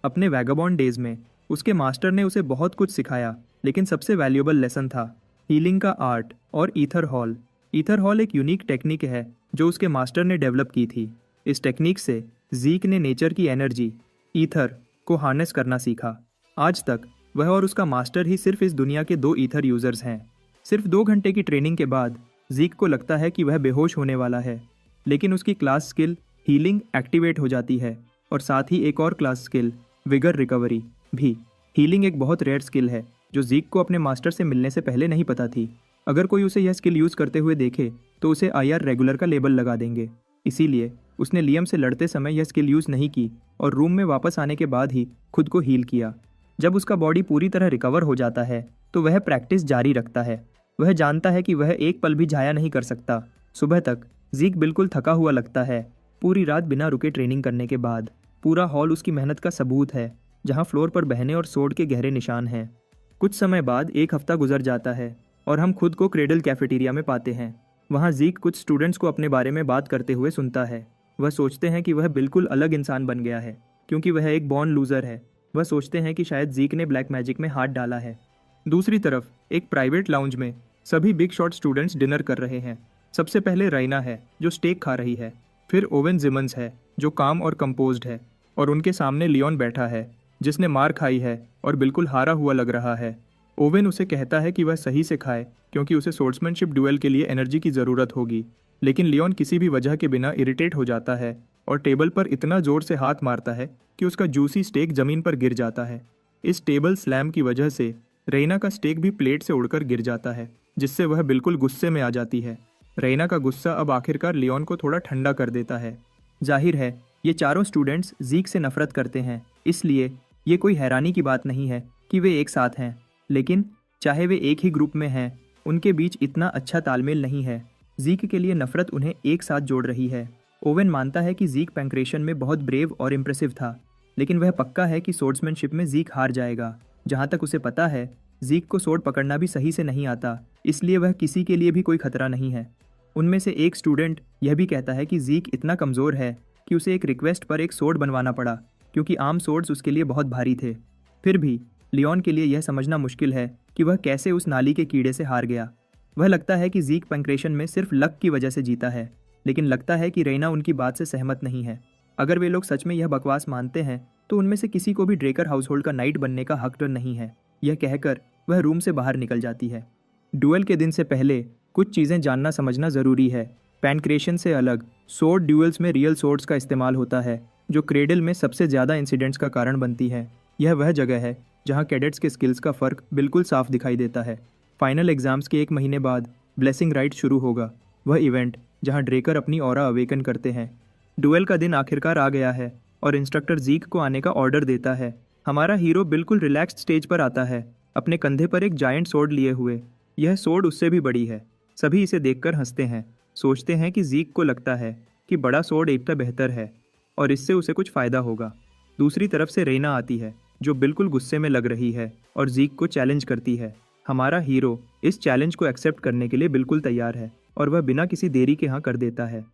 [SPEAKER 1] अपने वैगाबॉन्ड डेज में उसके मास्टर ने उसे बहुत कुछ सिखाया, लेकिन सबसे वैल्यूएबल लेसन था हीलिंग का आर्ट और ईथर हॉल। ईथर हॉल एक यूनिक टेक्निक है जो उसके मास्टर ने डेवलप की थी। इस टेक्निक से ज़ीक ने नेचर की एनर्जी ईथर को हार्नेस करना सीखा। आज तक वह और उसका मास्टर ही सिर्फ इस दुनिया के 2 ईथर यूजर्स हैं। सिर्फ 2 घंटे की ट्रेनिंग के बाद ज़ीक को लगता है कि वह बेहोश होने वाला है, लेकिन उसकी क्लास स्किल हीलिंग एक्टिवेट हो जाती है और साथ ही एक और क्लास स्किल विगर रिकवरी भी। हीलिंग एक बहुत रेयर स्किल है जो ज़ीक को अपने मास्टर से मिलने से पहले नहीं पता थी। अगर कोई उसे यह स्किल यूज़ करते हुए देखे तो उसे IR रेगुलर का लेबल लगा देंगे। इसीलिए उसने लियम से लड़ते समय यह स्किल यूज़ नहीं की और रूम में वापस आने के बाद ही खुद को हील किया। जब उसका बॉडी पूरी तरह रिकवर हो जाता है तो वह प्रैक्टिस जारी रखता है। वह जानता है कि वह एक पल भी जाया नहीं कर सकता। सुबह तक ज़ीक बिल्कुल थका हुआ लगता है। पूरी रात बिना रुके ट्रेनिंग करने के बाद पूरा हॉल उसकी मेहनत का सबूत है, जहाँ फ्लोर पर बहने और सोड के गहरे निशान हैं। कुछ समय बाद 1 हफ्ता गुजर जाता है और हम खुद को क्रेडल कैफेटेरिया में पाते हैं। वहाँ ज़ीक कुछ स्टूडेंट्स को अपने बारे में बात करते हुए सुनता है। वह सोचते हैं कि वह बिल्कुल अलग इंसान बन गया है क्योंकि वह एक बॉर्न लूज़र है। वह सोचते हैं कि शायद ज़ीक ने ब्लैक मैजिक में हाथ डाला है। दूसरी तरफ एक प्राइवेट लाउंज में सभी बिग शॉट स्टूडेंट्स डिनर कर रहे हैं। सबसे पहले राइना है जो स्टेक खा रही है, फिर ओवेन जिमन्स है जो काम और कंपोज्ड है, और उनके सामने लियोन बैठा है जिसने मार खाई है और बिल्कुल हारा हुआ लग रहा है। ओवेन उसे कहता है कि वह सही से खाए क्योंकि उसे सोर्ट्समैनशिप ड्यूएल के लिए एनर्जी की ज़रूरत होगी, लेकिन लियोन किसी भी वजह के बिना इरिटेट हो जाता है और टेबल पर इतना ज़ोर से हाथ मारता है कि उसका जूसी स्टेक ज़मीन पर गिर जाता है। इस टेबल स्लैम की वजह से रेना का स्टेक भी प्लेट से उड़कर गिर जाता है, जिससे वह बिल्कुल गुस्से में आ जाती है। रेना का गुस्सा अब आखिरकार लियोन को थोड़ा ठंडा कर देता है। जाहिर है ये चारों स्टूडेंट्स ज़ीक से नफरत करते हैं, इसलिए ये कोई हैरानी की बात नहीं है कि वे एक साथ हैं। लेकिन चाहे वे एक ही ग्रुप में हैं, उनके बीच इतना अच्छा तालमेल नहीं है। ज़ीक के लिए नफरत उन्हें एक साथ जोड़ रही है। ओवेन मानता है कि ज़ीक पैंक्रेशन में बहुत ब्रेव और इम्प्रेसिव था, लेकिन वह पक्का है कि सोर्ड्समैनशिप में ज़ीक हार जाएगा। जहाँ तक उसे पता है, ज़ीक को सोर्ड पकड़ना भी सही से नहीं आता, इसलिए वह किसी के लिए भी कोई खतरा नहीं है। उनमें से एक स्टूडेंट यह भी कहता है कि ज़ीक इतना कमज़ोर है कि उसे एक रिक्वेस्ट पर एक सोर्ड बनवाना पड़ा क्योंकि आम सोर्ड्स उसके लिए बहुत भारी थे। फिर भी लियोन के लिए यह समझना मुश्किल है कि वह कैसे उस नाली के कीड़े से हार गया। वह लगता है कि ज़ीक पैंक्रेशन में सिर्फ लक की वजह से जीता है, लेकिन लगता है कि रेना उनकी बात से सहमत नहीं है। अगर वे लोग सच में यह बकवास मानते हैं तो उनमें से किसी को भी ड्रेकर हाउसहोल्ड का नाइट बनने का हक नहीं है। यह कहकर वह रूम से बाहर निकल जाती है। ड्यूएल के दिन से पहले कुछ चीज़ें जानना समझना ज़रूरी है। पैनक्रेशन से अलग सोर्ड ड्यूएल्स में रियल सोर्ड्स का इस्तेमाल होता है, जो क्रेडल में सबसे ज़्यादा इंसिडेंट्स का कारण बनती है। यह वह जगह है जहाँ कैडेट्स के स्किल्स का फ़र्क बिल्कुल साफ दिखाई देता है। फाइनल एग्जाम्स के 1 महीने बाद ब्लेसिंग राइट शुरू होगा, वह इवेंट जहाँ ड्रेकर अपनी ऑरा अवेकन करते हैं। ड्यूएल का दिन आखिरकार आ गया है और इंस्ट्रक्टर जीक को आने का ऑर्डर देता है। हमारा हीरो बिल्कुल रिलैक्स्ड स्टेज पर आता है, अपने कंधे पर एक जायंट सोर्ड लिए हुए। यह सोर्ड उससे भी बड़ी है। सभी इसे देखकर हंसते हैं, सोचते हैं कि जीक को लगता है कि बड़ा सोर्ड एकता बेहतर है और इससे उसे कुछ फ़ायदा होगा। दूसरी तरफ से रेना आती है, जो बिल्कुल गुस्से में लग रही है और जीक को चैलेंज करती है। हमारा हीरो इस चैलेंज को एक्सेप्ट करने के लिए बिल्कुल तैयार है और वह बिना किसी देरी के हाँ कर देता है।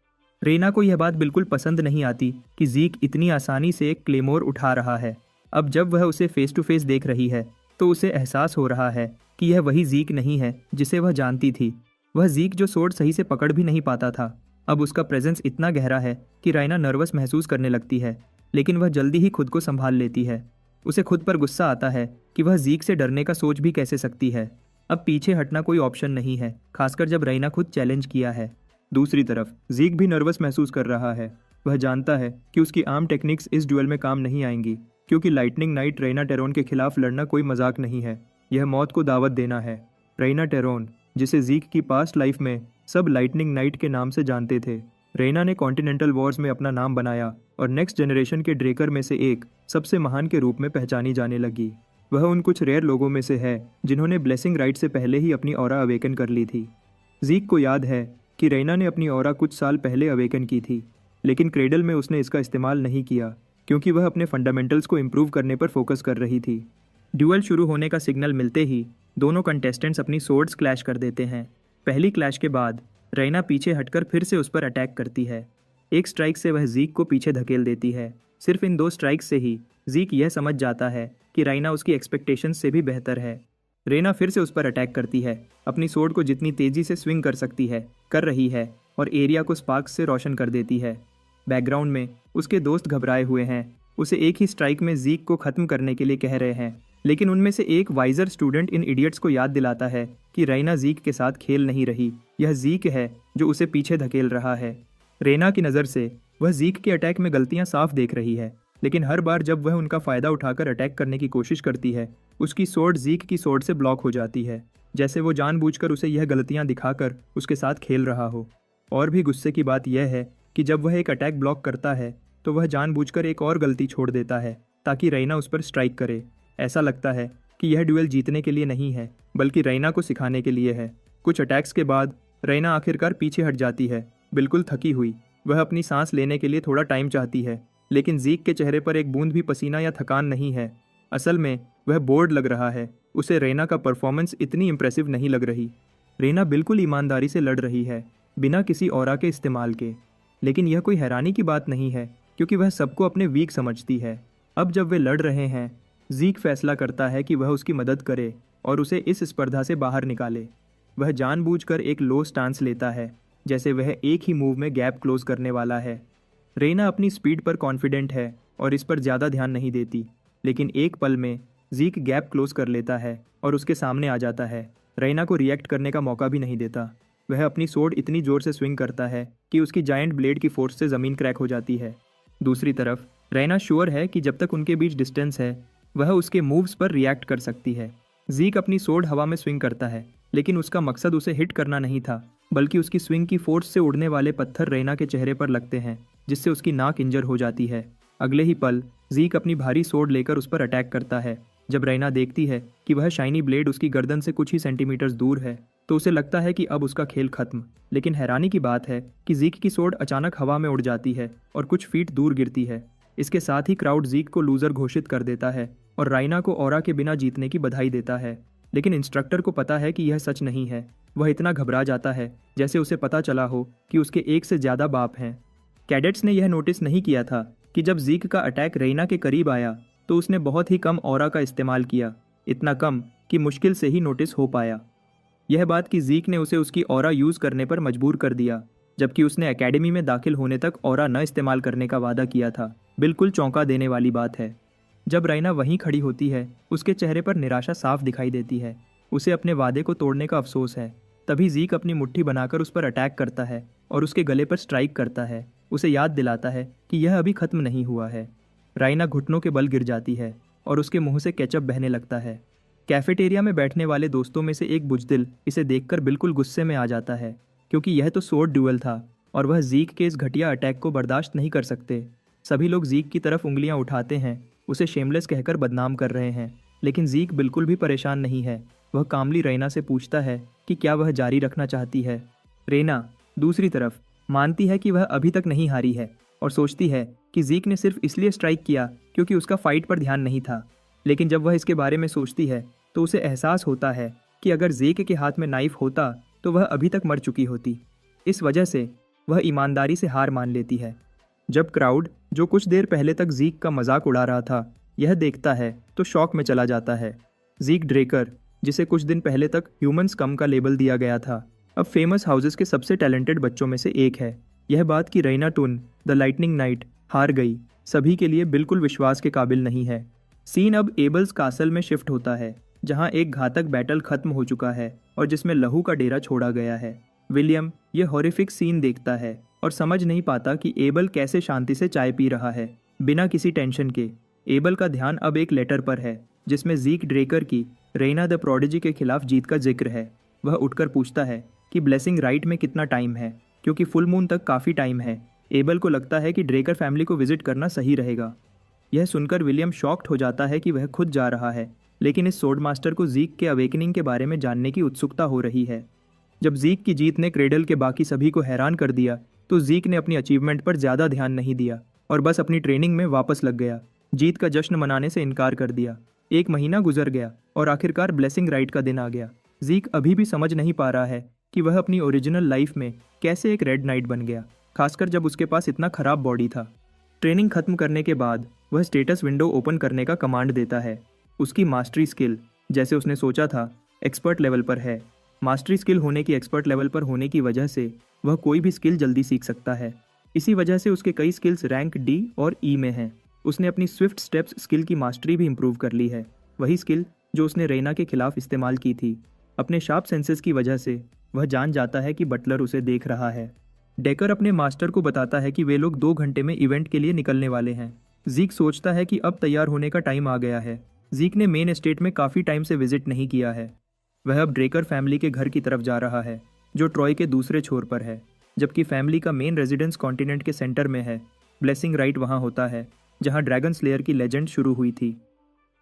[SPEAKER 1] रेना को यह बात बिल्कुल पसंद नहीं आती कि जीक इतनी आसानी से एक क्लेमोर उठा रहा है। अब जब वह उसे फेस टू फेस देख रही है तो उसे एहसास हो रहा है कि यह वही जीक नहीं है जिसे वह जानती थी। वह जीक जो सोर्ड सही से पकड़ भी नहीं पाता था। अब उसका प्रेजेंस इतना गहरा है कि राइना नर्वस महसूस करने लगती है, लेकिन वह जल्दी ही खुद को संभाल लेती है। उसे खुद पर गुस्सा आता है कि वह जीक से डरने का सोच भी कैसे सकती है। अब पीछे हटना कोई ऑप्शन नहीं है, खासकर जब राइना खुद चैलेंज किया है। दूसरी तरफ जीक भी नर्वस महसूस कर रहा है। वह जानता है कि उसकी आर्म टेक्निक्स इस ड्यूएल में काम नहीं आएंगी, क्योंकि लाइटनिंग नाइट रेना टेरोन के खिलाफ लड़ना कोई मजाक नहीं है। यह मौत को दावत देना है। रेना टेरोन, जिसे जीक की पास्ट लाइफ में सब लाइटनिंग नाइट के नाम से जानते थे। रेना ने कॉन्टिनेंटल वॉर्स में अपना नाम बनाया और नेक्स्ट जनरेशन के ड्रेकर में से एक सबसे महान के रूप में पहचानी जाने लगी। वह उन कुछ रेयर लोगों में से है जिन्होंने ब्लेसिंग राइट से पहले ही अपनी ऑरा अवेकन कर ली थी। जीक को याद है कि रेना ने अपनी ऑरा कुछ साल पहले अवेकन की थी, लेकिन क्रेडल में उसने इसका इस्तेमाल नहीं किया क्योंकि वह अपने फंडामेंटल्स को इम्प्रूव करने पर फोकस कर रही थी। ड्यूअल शुरू होने का सिग्नल मिलते ही दोनों कंटेस्टेंट्स अपनी सोर्ड्स क्लैश कर देते हैं। पहली क्लैश के बाद रेना पीछे हटकर फिर से उस पर अटैक करती है। एक स्ट्राइक से वह जीक को पीछे धकेल देती है। सिर्फ इन 2 स्ट्राइक्स से ही जीक यह समझ जाता है कि रेना उसकी एक्सपेक्टेशंस से भी बेहतर है। रेना फिर से उस पर अटैक करती है, अपनी सोर्ड को जितनी तेजी से स्विंग कर सकती है कर रही है और एरिया को स्पार्क्स से रोशन कर देती है। बैकग्राउंड में उसके दोस्त घबराए हुए हैं, उसे एक ही स्ट्राइक में जीक को खत्म करने के लिए कह रहे हैं, लेकिन उनमें से एक वाइजर स्टूडेंट इन इडियट्स को याद दिलाता है कि रेना जीक के साथ खेल नहीं रही, यह जीक है जो उसे पीछे धकेल रहा है। रेना की नज़र से वह जीक के अटैक में गलतियां साफ देख रही है, लेकिन हर बार जब वह उनका फ़ायदा उठाकर अटैक करने की कोशिश करती है, उसकी सोर्ड जीक की सोर्ड से ब्लॉक हो जाती है, जैसे वो जानबूझकर उसे यह गलतियां दिखाकर उसके साथ खेल रहा हो। और भी गुस्से की बात यह है कि जब वह एक अटैक ब्लॉक करता है तो वह जानबूझकर एक और गलती छोड़ देता है ताकि रेना उस पर स्ट्राइक करे। ऐसा लगता है कि यह ड्यूएल जीतने के लिए नहीं है, बल्कि रेना को सिखाने के लिए है। कुछ अटैक्स के बाद रेना आखिरकार पीछे हट जाती है, बिल्कुल थकी हुई। वह अपनी सांस लेने के लिए थोड़ा टाइम चाहती है, लेकिन जीक के चेहरे पर एक बूंद भी पसीना या थकान नहीं है। असल में वह बोर्ड लग रहा है, उसे रेना का परफॉर्मेंस इतनी इम्प्रेसिव नहीं लग रही। रेना बिल्कुल ईमानदारी से लड़ रही है, बिना किसी ऑरा के इस्तेमाल के। लेकिन यह कोई हैरानी की बात नहीं है, क्योंकि वह सबको अपने वीक समझती है। अब जब वे लड़ रहे हैं, जीक फैसला करता है कि वह उसकी मदद करे और उसे इस स्पर्धा से बाहर निकाले। वह जानबूझकर एक लो स्टांस लेता है, जैसे वह एक ही मूव में गैप क्लोज करने वाला है। रेना अपनी स्पीड पर कॉन्फिडेंट है और इस पर ज़्यादा ध्यान नहीं देती, लेकिन एक पल में जीक गैप क्लोज कर लेता है और उसके सामने आ जाता है। रेना को रिएक्ट करने का मौका भी नहीं देता। वह अपनी सोर्ड इतनी ज़ोर से स्विंग करता है कि उसकी जायंट ब्लेड की फोर्स से ज़मीन क्रैक हो जाती है। दूसरी तरफ रेना श्योर है कि जब तक उनके बीच डिस्टेंस है, वह उसके मूव्स पर रिएक्ट कर सकती है। जीक अपनी सोर्ड हवा में स्विंग करता है, लेकिन उसका मकसद उसे हिट करना नहीं था, बल्कि उसकी स्विंग की फोर्स से उड़ने वाले पत्थर रेना के चेहरे पर लगते हैं, जिससे उसकी नाक इंजर हो जाती है। अगले ही पल जीक अपनी भारी सोर्ड लेकर उस पर अटैक करता है। जब रेना देखती है कि वह शाइनी ब्लेड उसकी गर्दन से कुछ ही सेंटीमीटर्स दूर है, तो उसे लगता है कि अब उसका खेल खत्म। लेकिन हैरानी की बात है कि जीक की सोर्ड अचानक हवा में उड़ जाती है और कुछ फीट दूर गिरती है। इसके साथ ही क्राउड जीक को लूजर घोषित कर देता है और राइना को ऑरा के बिना जीतने की बधाई देता है। लेकिन इंस्ट्रक्टर को पता है कि यह सच नहीं है। वह इतना घबरा जाता है जैसे उसे पता चला हो कि उसके एक से ज़्यादा बाप हैं। कैडेट्स ने यह नोटिस नहीं किया था कि जब जीक का अटैक रेना के करीब आया तो उसने बहुत ही कम ऑरा का इस्तेमाल किया, इतना कम कि मुश्किल से ही नोटिस हो पाया। यह बात कि जीक ने उसे उसकी ऑरा यूज़ करने पर मजबूर कर दिया, जबकि उसने एकेडमी में दाखिल होने तक ऑरा न इस्तेमाल करने का वादा किया था, बिल्कुल चौंका देने वाली बात है। जब राइना वहीं खड़ी होती है, उसके चेहरे पर निराशा साफ दिखाई देती है। उसे अपने वादे को तोड़ने का अफसोस है। तभी जीक अपनी मुट्ठी बनाकर उस पर अटैक करता है और उसके गले पर स्ट्राइक करता है, उसे याद दिलाता है कि यह अभी खत्म नहीं हुआ है। राइना घुटनों के बल गिर जाती है और उसके मुंह से केचप बहने लगता है। कैफेटेरिया में बैठने वाले दोस्तों में से एक बुजदिल इसे देखकर बिल्कुल गुस्से में आ जाता है, क्योंकि यह तो सोर्ड ड्यूअल था और वह जीक के इस घटिया अटैक को बर्दाश्त नहीं कर सकते। सभी लोग जीक की तरफ उंगलियां उठाते हैं, उसे शेमलेस कहकर बदनाम कर रहे हैं। लेकिन जीक बिल्कुल भी परेशान नहीं है। वह कामली रेना से पूछता है कि क्या वह जारी रखना चाहती है। रेना दूसरी तरफ मानती है कि वह अभी तक नहीं हारी है और सोचती है कि जीक ने सिर्फ इसलिए स्ट्राइक किया क्योंकि उसका फाइट पर ध्यान नहीं था। लेकिन जब वह इसके बारे में सोचती है तो उसे एहसास होता है कि अगर जीक के हाथ में नाइफ होता तो वह अभी तक मर चुकी होती। इस वजह से वह ईमानदारी से हार मान लेती है। जब क्राउड, जो कुछ देर पहले तक जीक का मजाक उड़ा रहा था, यह देखता है तो शॉक में चला जाता है। जीक ड्रेकर, जिसे कुछ दिन पहले तक ह्यूमन स्कम का लेबल दिया गया था, अब फेमस हाउसेस के सबसे टैलेंटेड बच्चों में से एक है। यह बात कि Rena Toon, the lightning knight, हार गई, सभी के लिए बिल्कुल विश्वास के काबिल नहीं है। सीन अब एबल्स कासल में शिफ्ट होता है, जहां एक घातक बैटल खत्म हो चुका है और जिसमें लहू का डेरा छोड़ा गया है। विलियम यह हॉरिफिक सीन देखता है और समझ नहीं पाता कि एबल कैसे शांति से चाय पी रहा है, बिना किसी टेंशन के। एबल का ध्यान अब एक लेटर पर है, जिसमें जीक ड्रेकर की रेना द प्रोडिजी के खिलाफ जीत का जिक्र है। वह उठकर पूछता है कि ब्लेसिंग राइट में कितना टाइम है, क्योंकि फुल मून तक काफ़ी टाइम है। एबल को लगता है कि ड्रेकर फैमिली को विजिट करना सही रहेगा। यह सुनकर विलियम शॉक्ड हो जाता है कि वह खुद जा रहा है, लेकिन इस सोर्ड मास्टर को जीक के अवेकनिंग के बारे में जानने की उत्सुकता हो रही है। जब जीक की जीत ने क्रेडल के बाकी सभी को हैरान कर दिया तो जीक ने अपनी अचीवमेंट पर ज़्यादा ध्यान नहीं दिया और बस अपनी ट्रेनिंग में वापस लग गया। जीत का जश्न मनाने से इनकार कर दिया। 1 महीना गुजर गया और आखिरकार ब्लेसिंग राइट का दिन आ गया। जीक अभी भी समझ नहीं पा रहा है कि वह अपनी ओरिजिनल लाइफ में कैसे एक रेड नाइट बन गया, खासकर जब उसके पास इतना खराब बॉडी था। ट्रेनिंग खत्म करने के बाद वह स्टेटस विंडो ओपन करने का कमांड देता है। उसकी मास्टरी स्किल, जैसे उसने सोचा था, एक्सपर्ट लेवल पर है। मास्टरी स्किल होने की एक्सपर्ट लेवल पर होने की वजह से वह कोई भी स्किल जल्दी सीख सकता है। इसी वजह से उसके कई स्किल्स रैंक डी और ई में हैं। उसने अपनी स्विफ्ट स्टेप्स स्किल की मास्टरी भी इंप्रूव कर ली है, वही स्किल जो उसने रेना के खिलाफ इस्तेमाल की थी। अपने शार्प सेंसेस की वजह से वह जान जाता है कि बटलर उसे देख रहा है। डेकर अपने मास्टर को बताता है कि वे लोग 2 घंटे में इवेंट के लिए निकलने वाले हैं। जीक सोचता है कि अब तैयार होने का टाइम आ गया है। जीक ने मेन एस्टेट में काफ़ी टाइम से विजिट नहीं किया है। वह अब ड्रेकर फैमिली के घर की तरफ जा रहा है, जो ट्रॉय के दूसरे छोर पर है, जबकि फैमिली का मेन रेजिडेंस कॉन्टिनेंट के सेंटर में है। ब्लेसिंग राइट वहाँ होता है जहाँ ड्रैगन स्लेयर की लेजेंड शुरू हुई थी।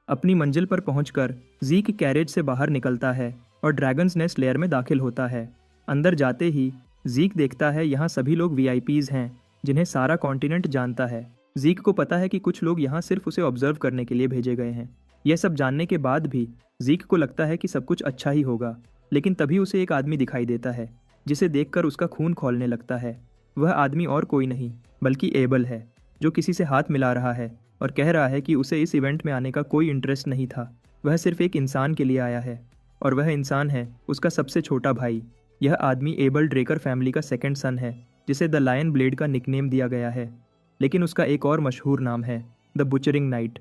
[SPEAKER 1] अपनी मंजिल पर पहुंचकर जीक कैरेज से बाहर निकलता है और ड्रैगन्स नेस्ट लेयर में दाखिल होता है। अंदर जाते ही जीक देखता है यहाँ सभी लोग वीआईपीज हैं, जिन्हें सारा कॉन्टिनेंट जानता है। जीक को पता है कि कुछ लोग यहाँ सिर्फ उसे ऑब्जर्व करने के लिए भेजे गए हैं। यह सब जानने के बाद भी जीक को लगता है कि सब कुछ अच्छा ही होगा, लेकिन तभी उसे एक आदमी दिखाई देता है, जिसे देखकर उसका खून खौलने लगता है। वह आदमी और कोई नहीं बल्कि एबल है, जो किसी से हाथ मिला रहा है और कह रहा है कि उसे इस इवेंट में आने का कोई इंटरेस्ट नहीं था। वह सिर्फ एक इंसान के लिए आया है और वह इंसान है उसका सबसे छोटा भाई। यह आदमी एबल ड्रेकर फैमिली का सेकंड सन है, जिसे द लायन ब्लेड का निकनेम दिया गया है, लेकिन उसका एक और मशहूर नाम है द बुचरिंग नाइट।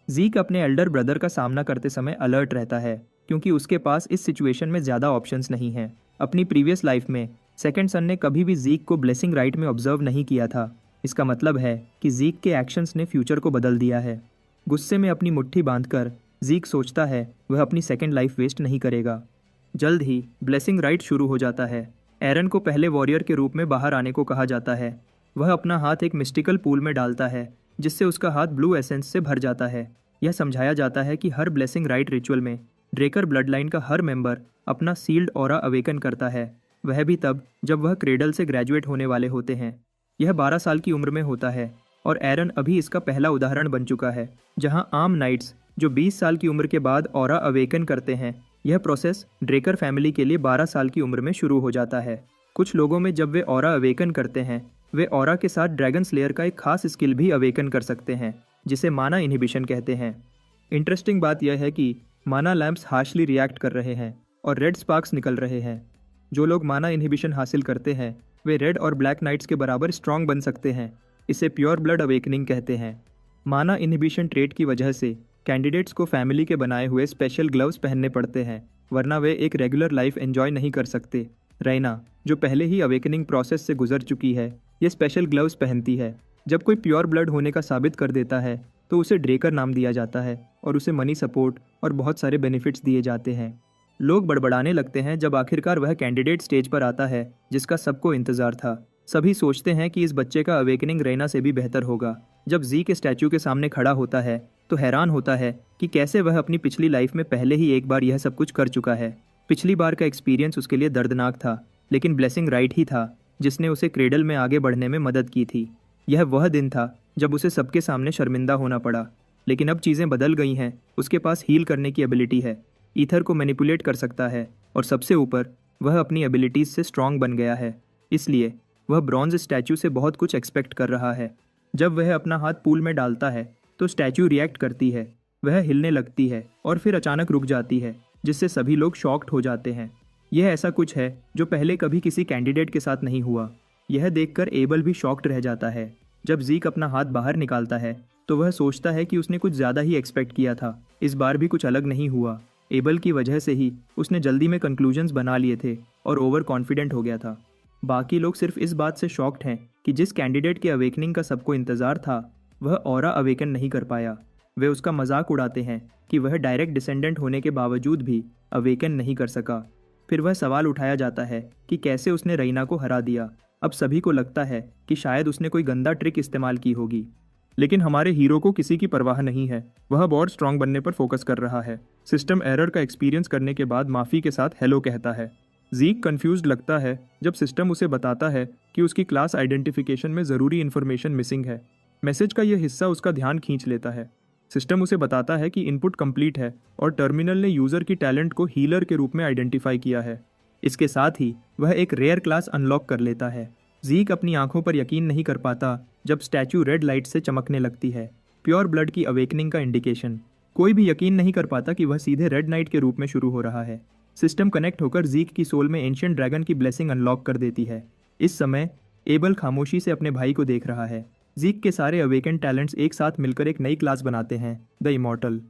[SPEAKER 1] जीक अपने एल्डर ब्रदर का सामना करते समय अलर्ट रहता है, क्योंकि उसके पास इस सिचुएशन में ज़्यादा ऑप्शंस नहीं हैं। अपनी प्रीवियस लाइफ में सेकंड सन ने कभी भी जीक को ब्लेसिंग राइट में ऑब्जर्व नहीं किया था। इसका मतलब है कि जीक के एक्शंस ने फ्यूचर को बदल दिया है। गुस्से में अपनी मुट्ठी बांधकर जीक सोचता है वह अपनी सेकंड लाइफ वेस्ट नहीं करेगा। जल्द ही ब्लेसिंग राइट शुरू हो जाता है। एरन को पहले वॉरियर के रूप में बाहर आने को कहा जाता है। वह अपना हाथ एक मिस्टिकल पूल में डालता है, जिससे उसका हाथ ब्लू एसेंस से भर जाता है। यह समझाया जाता है कि हर ब्लेसिंग राइट रिचुअल में ड्रेकर ब्लड लाइन का हर मेंबर अपना सील्ड ऑरा अवेकन करता है, वह भी तब जब वह क्रेडल से ग्रेजुएट होने वाले होते हैं। यह 12 साल की उम्र में होता है और एरन अभी इसका पहला उदाहरण बन चुका है। जहां आम नाइट्स जो 20 साल की उम्र के बाद ऑरा अवेकन करते हैं, यह प्रोसेस ड्रेकर फैमिली के लिए 12 साल की उम्र में शुरू हो जाता है। कुछ लोगों में जब वे ऑरा अवेकन करते हैं, वे ऑरा के साथ ड्रैगन स्लेयर का एक खास स्किल भी अवेकन कर सकते हैं, जिसे माना इनहिबिशन कहते हैं। इंटरेस्टिंग बात यह है कि माना लैंप्स हार्शली रिएक्ट कर रहे हैं और रेड स्पार्क्स निकल रहे हैं। जो लोग माना इनहिबिशन हासिल करते हैं वे रेड और ब्लैक नाइट्स के बराबर स्ट्रॉन्ग बन सकते हैं। इसे प्योर ब्लड अवेकनिंग कहते हैं। माना इनहिबिशन ट्रेट की वजह से कैंडिडेट्स को फैमिली के बनाए हुए स्पेशल ग्लव्स पहनने पड़ते हैं, वरना वे एक रेगुलर लाइफ एंजॉय नहीं कर सकते। रैना, जो पहले ही अवेकनिंग प्रोसेस से गुजर चुकी है, ये स्पेशल ग्लव्स पहनती है। जब कोई प्योर ब्लड होने का साबित कर देता है तो उसे ड्रेकर नाम दिया जाता है और उसे मनी सपोर्ट और बहुत सारे बेनिफिट्स दिए जाते हैं। लोग बड़बड़ाने लगते हैं जब आखिरकार वह कैंडिडेट स्टेज पर आता है जिसका सबको इंतज़ार था। सभी सोचते हैं कि इस बच्चे का अवेकनिंग रैना से भी बेहतर होगा, जब ज़ीक स्टैचू के सामने खड़ा होता है तो हैरान होता है कि कैसे वह अपनी पिछली लाइफ में पहले ही एक बार यह सब कुछ कर चुका है। पिछली बार का एक्सपीरियंस उसके लिए दर्दनाक था, लेकिन ब्लेसिंग राइट ही था जिसने उसे क्रेडल में आगे बढ़ने में मदद की थी। यह वह दिन था जब उसे सबके सामने शर्मिंदा होना पड़ा, लेकिन अब चीज़ें बदल गई हैं। उसके पास हील करने की एबिलिटी है, ईथर को मैनिपुलेट कर सकता है और सबसे ऊपर वह अपनी एबिलिटीज़ से स्ट्रांग बन गया है। इसलिए वह ब्रॉन्ज स्टैचू से बहुत कुछ एक्सपेक्ट कर रहा है। जब वह अपना हाथ पूल में डालता है तो स्टैचू रिएक्ट करती है, वह हिलने लगती है और फिर अचानक रुक जाती है, जिससे सभी लोग शॉक्ड हो जाते हैं। यह ऐसा कुछ है जो पहले कभी किसी कैंडिडेट के साथ नहीं हुआ। यह देखकर एबल भी शॉक्ड रह जाता है। जब ज़ीक अपना हाथ बाहर निकालता है तो वह सोचता है कि उसने कुछ ज़्यादा ही एक्सपेक्ट किया था। इस बार भी कुछ अलग नहीं हुआ। एबल की वजह से ही उसने जल्दी में कंक्लूजन्स बना लिए थे और ओवर कॉन्फिडेंट हो गया था। बाकी लोग सिर्फ इस बात से शॉक्ड हैं कि जिस कैंडिडेट के अवेकनिंग का सबको इंतज़ार था वह ऑरा अवेकन नहीं कर पाया। वे उसका मजाक उड़ाते हैं कि वह डायरेक्ट डिसेंडेंट होने के बावजूद भी अवेकन नहीं कर सका। फिर वह सवाल उठाया जाता है कि कैसे उसने रईना को हरा दिया। अब सभी को लगता है कि शायद उसने कोई गंदा ट्रिक इस्तेमाल की होगी, लेकिन हमारे हीरो को किसी की परवाह नहीं है। वह बहुत स्ट्रांग बनने पर फोकस कर रहा है। सिस्टम एरर का एक्सपीरियंस करने के बाद माफ़ी के साथ हेलो कहता है। ज़ीक कंफ्यूज्ड लगता है जब सिस्टम उसे बताता है कि उसकी क्लास आइडेंटिफिकेशन में ज़रूरी इन्फॉर्मेशन मिसिंग है। मैसेज का यह हिस्सा उसका ध्यान खींच लेता है। सिस्टम उसे बताता है कि इनपुट कंप्लीट है और टर्मिनल ने यूज़र की टैलेंट को हीलर के रूप में आइडेंटिफाई किया है। इसके साथ ही वह एक रेयर क्लास अनलॉक कर लेता है। ज़ीक अपनी आंखों पर यकीन नहीं कर पाता जब स्टैचू रेड लाइट से चमकने लगती है, प्योर ब्लड की अवेकनिंग का इंडिकेशन। कोई भी यकीन नहीं कर पाता कि वह सीधे रेड नाइट के रूप में शुरू हो रहा है। सिस्टम कनेक्ट होकर ज़ीक की सोल में एंशिएंट ड्रैगन की ब्लेसिंग अनलॉक कर देती है। इस समय एबल खामोशी से अपने भाई को देख रहा है। ज़ीक के सारे अवेकन टैलेंट्स एक साथ मिलकर एक नई क्लास बनाते हैं, द इमॉर्टल।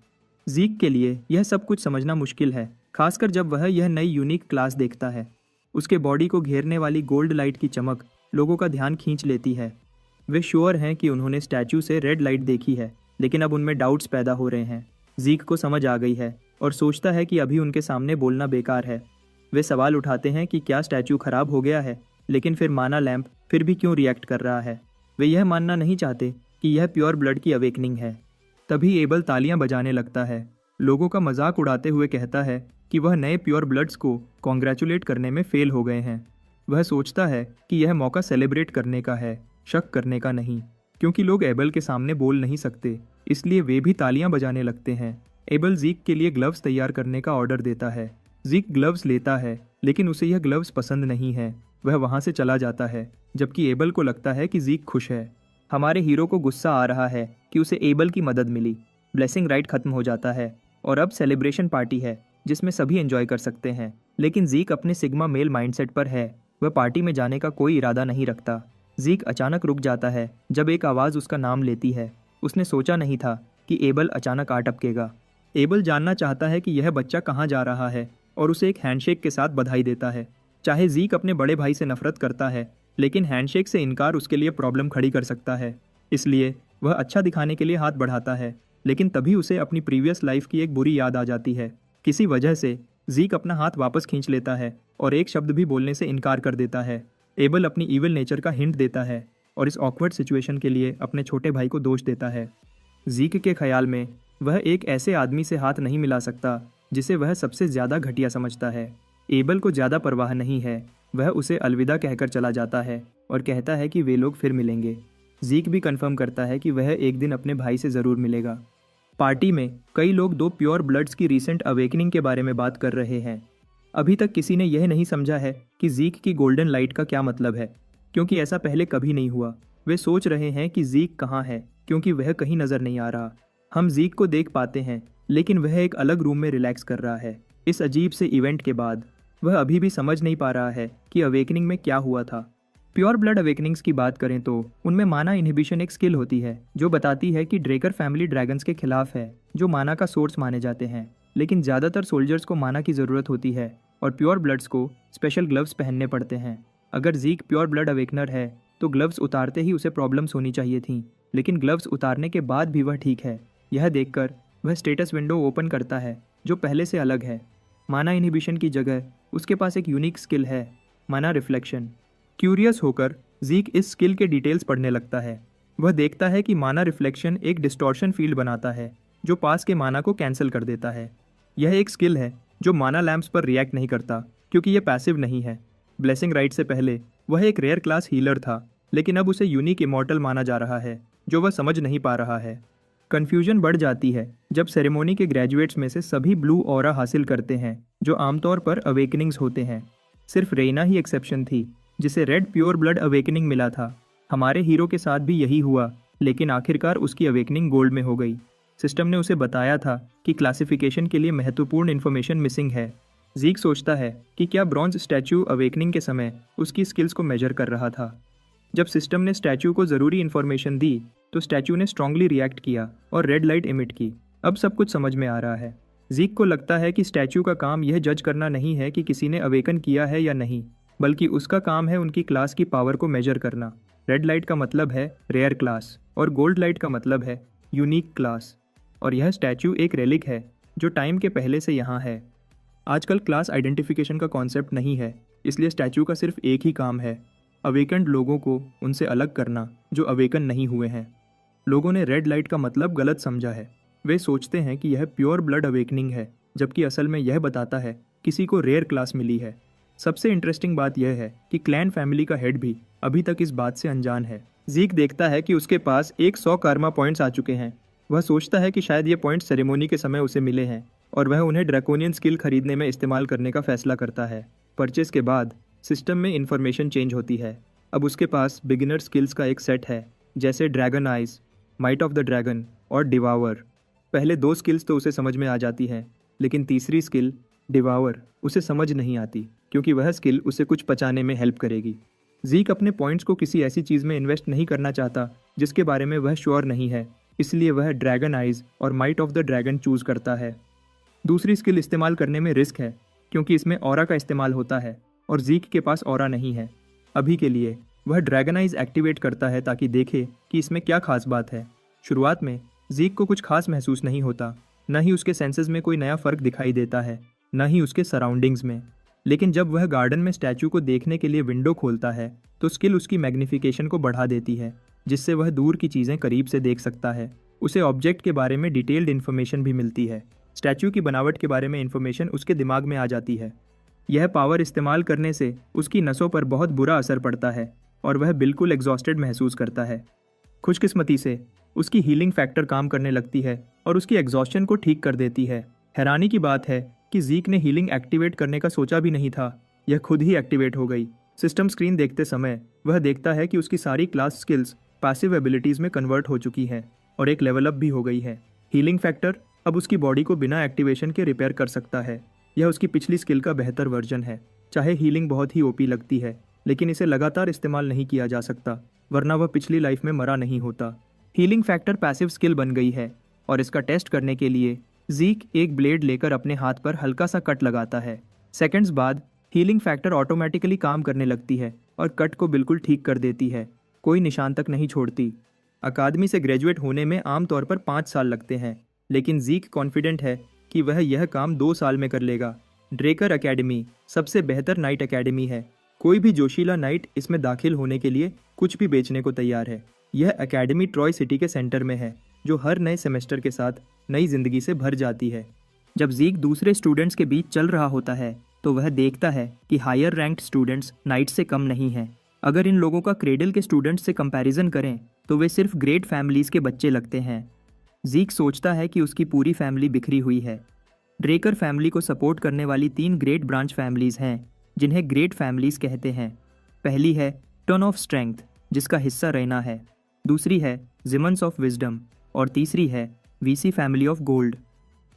[SPEAKER 1] ज़ीक के लिए यह सब कुछ समझना मुश्किल है, खासकर जब वह यह नई यूनिक क्लास देखता है। उसके बॉडी को घेरने वाली गोल्ड लाइट की चमक लोगों का ध्यान खींच लेती है। वे श्योर हैं कि उन्होंने स्टैचू से रेड लाइट देखी है, लेकिन अब उनमें डाउट्स पैदा हो रहे हैं। ज़ीक को समझ आ गई है और सोचता है कि अभी उनके सामने बोलना बेकार है। वे सवाल उठाते हैं कि क्या स्टैचू खराब हो गया है, लेकिन फिर माना लैंप फिर भी क्यों रिएक्ट कर रहा है। वे यह मानना नहीं चाहते कि यह प्योर ब्लड की अवेकनिंग है। तभी एबल तालियां बजाने लगता है, लोगों का मजाक उड़ाते हुए कहता है कि वह नए प्योर ब्लड्स को कॉन्ग्रेचुलेट करने में फेल हो गए हैं। वह सोचता है कि यह मौका सेलिब्रेट करने का है, शक करने का नहीं। क्योंकि लोग एबल के सामने बोल नहीं सकते, इसलिए वे भी तालियां बजाने लगते हैं। एबल ज़ीक के लिए ग्लव्स तैयार करने का ऑर्डर देता है। ज़ीक ग्लव्स लेता है, लेकिन उसे यह ग्लव्स पसंद नहीं है। वह वहाँ से चला जाता है, जबकि एबल को लगता है कि ज़ीक खुश है। हमारे हीरो को गुस्सा आ रहा है कि उसे एबल की मदद मिली। ब्लेसिंग राइट खत्म हो जाता है और अब सेलिब्रेशन पार्टी है जिसमें सभी एंजॉय कर सकते हैं। लेकिन ज़ीक अपने सिग्मा मेल माइंडसेट पर है, वह पार्टी में जाने का कोई इरादा नहीं रखता। ज़ीक अचानक रुक जाता है जब एक आवाज़ उसका नाम लेती है। उसने सोचा नहीं था कि एबल अचानक आ टपकेगा। एबल जानना चाहता है कि यह बच्चा कहाँ जा रहा है और उसे एक हैंडशेक के साथ बधाई देता है। चाहे ज़ीक अपने बड़े भाई से नफरत करता है, लेकिन हैंडशेक से इनकार उसके लिए प्रॉब्लम खड़ी कर सकता है। इसलिए वह अच्छा दिखाने के लिए हाथ बढ़ाता है, लेकिन तभी उसे अपनी प्रीवियस लाइफ की एक बुरी याद आ जाती है। किसी वजह से ज़ीक अपना हाथ वापस खींच लेता है और एक शब्द भी बोलने से इनकार कर देता है। एबल अपनी ईविल नेचर का हिंट देता है और इस ऑकवर्ड सिचुएशन के लिए अपने छोटे भाई को दोष देता है। ज़ीक के ख्याल में वह एक ऐसे आदमी से हाथ नहीं मिला सकता जिसे वह सबसे ज़्यादा घटिया समझता है। एबल को ज़्यादा परवाह नहीं है, वह उसे अलविदा कहकर चला जाता है और कहता है कि वे लोग फिर मिलेंगे। ज़ीक भी कंफर्म करता है कि वह एक दिन अपने भाई से ज़रूर मिलेगा। पार्टी में कई लोग दो प्योर ब्लड्स की रीसेंट अवेकनिंग के बारे में बात कर रहे हैं। अभी तक किसी ने यह नहीं समझा है कि ज़ीक की गोल्डन लाइट का क्या मतलब है, क्योंकि ऐसा पहले कभी नहीं हुआ। वे सोच रहे हैं कि ज़ीक कहाँ है, क्योंकि वह कहीं नज़र नहीं आ रहा। हम ज़ीक को देख पाते हैं, लेकिन वह एक अलग रूम में रिलैक्स कर रहा है। इस अजीब से इवेंट के बाद वह अभी भी समझ नहीं पा रहा है कि अवेकनिंग में क्या हुआ था। प्योर ब्लड अवेकनिंग्स की बात करें तो उनमें माना इनहिबिशन एक स्किल होती है जो बताती है कि ड्रेकर फैमिली ड्रैगन्स के खिलाफ है, जो माना का सोर्स माने जाते हैं। लेकिन ज़्यादातर सोल्जर्स को माना की ज़रूरत होती है और प्योर ब्लड्स को स्पेशल ग्लव्स पहनने पड़ते हैं। अगर ज़ीक प्योर ब्लड अवेकनर है तो ग्लव्स उतारते ही उसे प्रॉब्लम्स होनी चाहिए थी, लेकिन ग्लव्स उतारने के बाद भी वह ठीक है। यह देखकर वह स्टेटस विंडो ओपन करता है जो पहले से अलग है। माना इनहिबिशन की जगह उसके पास एक यूनिक स्किल है, माना रिफ्लेक्शन। क्यूरियस होकर ज़ीक इस स्किल के डिटेल्स पढ़ने लगता है। वह देखता है कि माना रिफ्लेक्शन एक डिस्टॉर्शन फील्ड बनाता है जो पास के माना को कैंसिल कर देता है। यह एक स्किल है जो माना लैंप्स पर रिएक्ट नहीं करता क्योंकि यह पैसिव नहीं है। ब्लेसिंग राइट से पहले वह एक रेयर क्लास हीलर था, लेकिन अब उसे यूनिक इमॉर्टल माना जा रहा है जो वह समझ नहीं पा रहा है। कन्फ्यूजन बढ़ जाती है जब सेरेमोनी के ग्रेजुएट्स में से सभी ब्लू ऑरा हासिल करते हैं जो आमतौर पर अवेकनिंग्स होते हैं। सिर्फ रेना ही एक्सेप्शन थी जिसे रेड प्योर ब्लड अवेकनिंग मिला था। हमारे हीरो के साथ भी यही हुआ, लेकिन आखिरकार उसकी अवेकनिंग गोल्ड में हो गई। सिस्टम ने उसे बताया था कि क्लासिफिकेशन के लिए महत्वपूर्ण इन्फॉर्मेशन मिसिंग है। जीक सोचता है कि क्या ब्रॉन्ज स्टैचू अवेकनिंग के समय उसकी स्किल्स को मेजर कर रहा था। जब सिस्टम ने स्टैचू को ज़रूरी इन्फॉर्मेशन दी तो स्टैचू ने स्ट्रांगली रिएक्ट किया और रेड लाइट इमिट की। अब सब कुछ समझ में आ रहा है। जीक को लगता है कि स्टैचू का काम यह जज करना नहीं है कि किसी ने अवेकन किया है या नहीं, बल्कि उसका काम है उनकी क्लास की पावर को मेजर करना। रेड लाइट का मतलब है रेयर क्लास और गोल्ड लाइट का मतलब है यूनिक क्लास। और यह स्टैचू एक रेलिक है जो टाइम के पहले से यहाँ है। आजकल क्लास आइडेंटिफिकेशन का कॉन्सेप्ट नहीं है, इसलिए स्टैचू का सिर्फ एक ही काम है, अवेकन्ड लोगों को उनसे अलग करना जो अवेकन नहीं हुए हैं। लोगों ने रेड लाइट का मतलब गलत समझा है। वे सोचते हैं कि यह प्योर ब्लड अवेकनिंग है, जबकि असल में यह बताता है किसी को रेयर क्लास मिली है। सबसे इंटरेस्टिंग बात यह है कि क्लैन फैमिली का हेड भी अभी तक इस बात से अनजान है। जीक देखता है कि उसके पास 100 कार्मा पॉइंट्स आ चुके हैं। वह सोचता है कि शायद ये पॉइंट्स सेरेमोनी के समय उसे मिले हैं और वह उन्हें ड्रैकोनियन स्किल खरीदने में इस्तेमाल करने का फैसला करता है। परचेस के बाद सिस्टम में इन्फॉर्मेशन चेंज होती है। अब उसके पास बिगिनर स्किल्स का एक सेट है, जैसे dragon eyes, might of the dragon और डिवावर। पहले 2 स्किल्स तो उसे समझ में आ जाती हैं, लेकिन तीसरी स्किल डिवावर उसे समझ नहीं आती क्योंकि वह स्किल उसे कुछ पचाने में हेल्प करेगी। जीक अपने पॉइंट्स को किसी ऐसी चीज़ में इन्वेस्ट नहीं करना चाहता जिसके बारे में वह श्योर नहीं है, इसलिए वह ड्रैगन आइज और might of the dragon choose करता है। दूसरी स्किल इस्तेमाल करने में रिस्क है क्योंकि इसमें ऑरा का इस्तेमाल होता है और जीक के पास ऑरा नहीं है। अभी के लिए वह ड्रैगन आइज एक्टिवेट करता है ताकि देखे कि इसमें क्या खास बात है। शुरुआत में जीक को कुछ खास महसूस नहीं होता, न ही उसके सेंसेस में कोई नया फ़र्क दिखाई देता है, न ही उसके सराउंडिंग्स में। लेकिन जब वह गार्डन में स्टैचू को देखने के लिए विंडो खोलता है तो स्किल उसकी मैग्नीफिकेशन को बढ़ा देती है, जिससे वह दूर की चीज़ें करीब से देख सकता है। उसे ऑब्जेक्ट के बारे में डिटेल्ड इन्फॉर्मेशन भी मिलती है। स्टैचू की बनावट के बारे में इन्फॉर्मेशन उसके दिमाग में आ जाती है। यह पावर इस्तेमाल करने से उसकी नसों पर बहुत बुरा असर पड़ता है और वह बिल्कुल एग्जॉस्टेड महसूस करता है। खुशकिस्मती से उसकी हीलिंग फैक्टर काम करने लगती है और उसकी एग्जॉस्शन को ठीक कर देती है। हैरानी की बात है कि जीक ने हीलिंग एक्टिवेट करने का सोचा भी नहीं था, यह खुद ही एक्टिवेट हो गई। सिस्टम स्क्रीन देखते समय वह देखता है कि उसकी सारी क्लास स्किल्स पैसिव एबिलिटीज़ में कन्वर्ट हो चुकी हैं और एक लेवल अप भी हो गई है। हीलिंग फैक्टर अब उसकी बॉडी को बिना एक्टिवेशन के रिपेयर कर सकता है। यह उसकी पिछली स्किल का बेहतर वर्जन है। चाहे हीलिंग बहुत ही ओपी लगती है, लेकिन इसे लगातार इस्तेमाल नहीं किया जा सकता, वरना वह पिछली लाइफ में मरा नहीं होता। हीलिंग फैक्टर पैसिव स्किल बन गई है और इसका टेस्ट करने के लिए जीक एक ब्लेड लेकर अपने हाथ पर हल्का सा कट लगाता है। सेकंड्स बाद हीलिंग फैक्टर ऑटोमेटिकली काम करने लगती है और कट को बिल्कुल ठीक कर देती है, कोई निशान तक नहीं छोड़ती। अकादमी से ग्रेजुएट होने में आमतौर पर 5 साल लगते हैं, लेकिन जीक कॉन्फिडेंट है कि वह यह काम 2 साल में कर लेगा। ड्रेकर एकेडमी सबसे बेहतर नाइट एकेडमी है। कोई भी जोशीला नाइट इसमें दाखिल होने के लिए कुछ भी बेचने को तैयार है। यह एकेडमी ट्रॉय सिटी के सेंटर में है, जो हर नए सेमेस्टर के साथ नई जिंदगी से भर जाती है। जब जीक दूसरे स्टूडेंट्स के बीच चल रहा होता है तो वह देखता है कि हायर रैंक्ड स्टूडेंट्स नाइट से कम नहीं हैं। अगर इन लोगों का क्रेडल के स्टूडेंट्स से कंपैरिजन करें तो वे सिर्फ ग्रेट फैमिलीज़ के बच्चे लगते हैं। जीक सोचता है कि उसकी पूरी फैमिली बिखरी हुई है। ड्रेकर फैमिली को सपोर्ट करने वाली 3 ग्रेट ब्रांच फैमिलीज़ हैं जिन्हें ग्रेट फैमिलीज़ कहते हैं। पहली है टर्न ऑफ स्ट्रेंथ, जिसका हिस्सा रेना है। दूसरी है जिमन्स ऑफ विजडम और तीसरी है वीसी फैमिली ऑफ गोल्ड।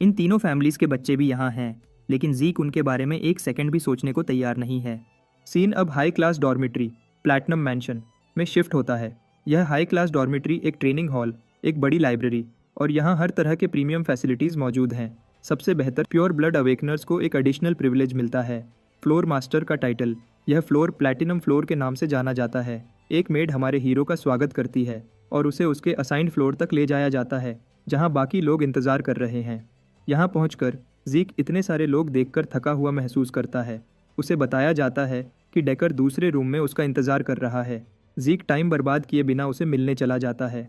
[SPEAKER 1] इन तीनों फैमिलीज़ के बच्चे भी यहाँ हैं, लेकिन जीक उनके बारे में एक सेकंड भी सोचने को तैयार नहीं है। सीन अब हाई क्लास डॉर्मिट्री प्लैटिनम मैंशन में शिफ्ट होता है। यह हाई क्लास डॉर्मिट्री एक ट्रेनिंग हॉल, एक बड़ी लाइब्रेरी और यहाँ हर तरह के प्रीमियम फैसिलिटीज़ मौजूद हैं। सबसे बेहतर प्योर ब्लड अवेकनर्स को एक एडिशनल प्रिविलेज मिलता है, फ्लोर मास्टर का टाइटल। यह फ्लोर प्लैटिनम फ्लोर के नाम से जाना जाता है। एक मेड हमारे हीरो का स्वागत करती है और उसे उसके असाइंड फ्लोर तक ले जाया जाता है जहाँ बाकी लोग इंतज़ार कर रहे हैं। यहाँ पहुँचकर जीक इतने सारे लोग देखकर थका हुआ महसूस करता है। उसे बताया जाता है कि डेकर दूसरे रूम में उसका इंतज़ार कर रहा है। जीक टाइम बर्बाद किए बिना उसे मिलने चला जाता है।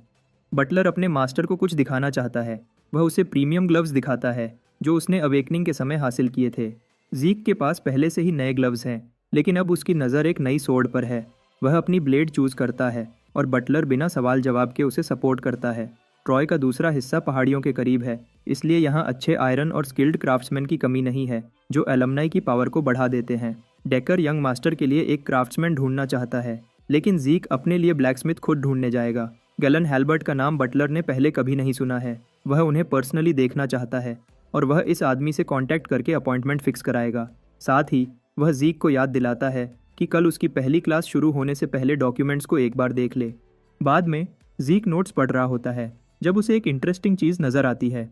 [SPEAKER 1] बटलर अपने मास्टर को कुछ दिखाना चाहता है। वह उसे प्रीमियम ग्लव्स दिखाता है जो उसने अवेकनिंग के समय हासिल किए थे। जीक के पास पहले से ही नए ग्लव्स हैं, लेकिन अब उसकी नज़र एक नई सोर्ड पर है। वह अपनी ब्लेड चूज करता है और बटलर बिना सवाल जवाब के उसे सपोर्ट करता है। ट्रॉय का दूसरा हिस्सा पहाड़ियों के करीब है, इसलिए यहाँ अच्छे आयरन और स्किल्ड क्राफ्ट्समैन की कमी नहीं है जो एलमनाई की पावर को बढ़ा देते हैं। डेकर यंग मास्टर के लिए एक क्राफ्ट्समैन ढूंढना चाहता है, लेकिन जीक अपने लिए ब्लैकस्मिथ खुद ढूंढने जाएगा। गैलन हैल्बर्ट का नाम बटलर ने पहले कभी नहीं सुना है। वह उन्हें पर्सनली देखना चाहता है और वह इस आदमी से कांटेक्ट करके अपॉइंटमेंट फिक्स कराएगा। साथ ही वह जीक को याद दिलाता है कि कल उसकी पहली क्लास शुरू होने से पहले डॉक्यूमेंट्स को एक बार देख ले। बाद में जीक नोट्स पढ़ रहा होता है जब उसे एक इंटरेस्टिंग चीज़ नज़र आती है।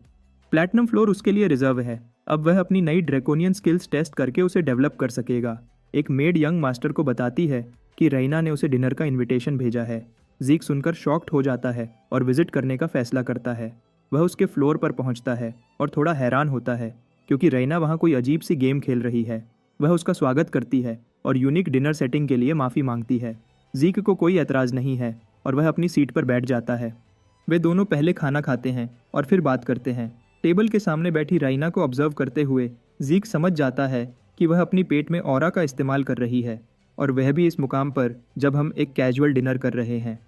[SPEAKER 1] प्लैटिनम फ्लोर उसके लिए रिजर्व है। अब वह अपनी नई ड्रैकोनियन स्किल्स टेस्ट करके उसे डेवलप कर सकेगा। एक मेड यंग मास्टर को बताती है कि रैना ने उसे डिनर का इनविटेशन भेजा है। जीक सुनकर शॉक्ड हो जाता है और विजिट करने का फैसला करता है। वह उसके फ्लोर पर पहुंचता है और थोड़ा हैरान होता है क्योंकि रैना वहां कोई अजीब सी गेम खेल रही है। वह उसका स्वागत करती है और यूनिक डिनर सेटिंग के लिए माफ़ी मांगती है। जीक को कोई एतराज़ नहीं है और वह अपनी सीट पर बैठ जाता है। वे दोनों पहले खाना खाते हैं और फिर बात करते हैं। टेबल के सामने बैठी रैना को ऑब्जर्व करते हुए जीक समझ जाता है कि वह अपनी पेट में ऑरा का इस्तेमाल कर रही है, और वह भी इस मुकाम पर जब हम एक कैजुअल डिनर कर रहे हैं।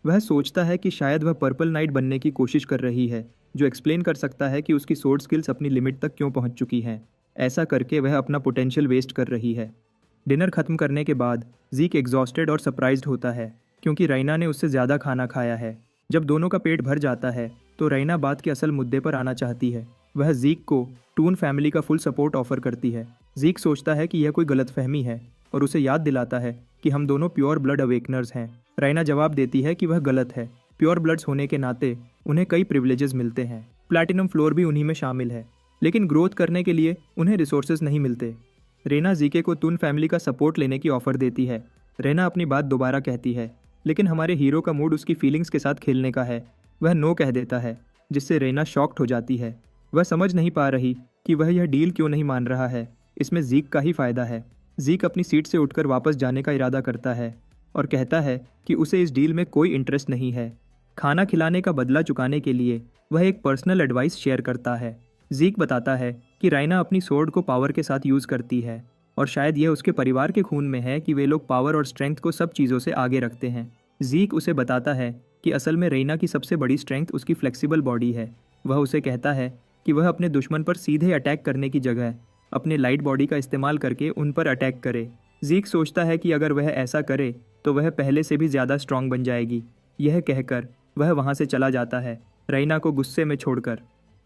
[SPEAKER 1] वह सोचता है कि शायद वह पर्पल नाइट बनने की कोशिश कर रही है, जो एक्सप्लेन कर सकता है कि उसकी सोर्ड स्किल्स अपनी लिमिट तक क्यों पहुंच चुकी हैं। ऐसा करके वह अपना पोटेंशियल वेस्ट कर रही है। डिनर खत्म करने के बाद जीक एग्जॉस्टेड और सरप्राइज्ड होता है क्योंकि रैना ने उससे ज़्यादा खाना खाया है। जब दोनों का पेट भर जाता है तो रैना बात के असल मुद्दे पर आना चाहती है। वह जीक को टून फैमिली का फुल सपोर्ट ऑफर करती है। जीक सोचता है कि यह कोई गलतफहमी है और उसे याद दिलाता है कि हम दोनों प्योर ब्लड अवेकनर्स हैं। रैना जवाब देती है कि वह गलत है। प्योर ब्लड्स होने के नाते उन्हें कई प्रिविलेजेस मिलते हैं। प्लैटिनम फ्लोर भी उन्हीं में शामिल है, लेकिन ग्रोथ करने के लिए उन्हें रिसोर्सेज नहीं मिलते। रेना जीके को टून फैमिली का सपोर्ट लेने की ऑफर देती है। रेना अपनी बात दोबारा कहती है, लेकिन हमारे हीरो का मूड उसकी फीलिंग्स के साथ खेलने का है। वह नो कह देता है, जिससे रेना शॉक्ड हो जाती है। वह समझ नहीं पा रही कि वह यह डील क्यों नहीं मान रहा है। इसमें जीक का ही फायदा है। जीक अपनी सीट से उठकर वापस जाने का इरादा करता है और कहता है कि उसे इस डील में कोई इंटरेस्ट नहीं है। खाना खिलाने का बदला चुकाने के लिए वह एक पर्सनल एडवाइस शेयर करता है। जीक बताता है कि राइना अपनी सोर्ड को पावर के साथ यूज़ करती है और शायद यह उसके परिवार के खून में है कि वे लोग पावर और स्ट्रेंथ को सब चीज़ों से आगे रखते हैं। जीक उसे बताता है कि असल में रैना की सबसे बड़ी स्ट्रेंथ उसकी फ्लेक्सिबल बॉडी है। वह उसे कहता है कि वह अपने दुश्मन पर सीधे अटैक करने की जगह अपने लाइट बॉडी का इस्तेमाल करके उन पर अटैक करे। जीक सोचता है कि अगर वह ऐसा करे तो वह पहले से भी ज़्यादा स्ट्रांग बन जाएगी। यह कहकर वह वहाँ से चला जाता है, रैना को गुस्से में छोड़कर।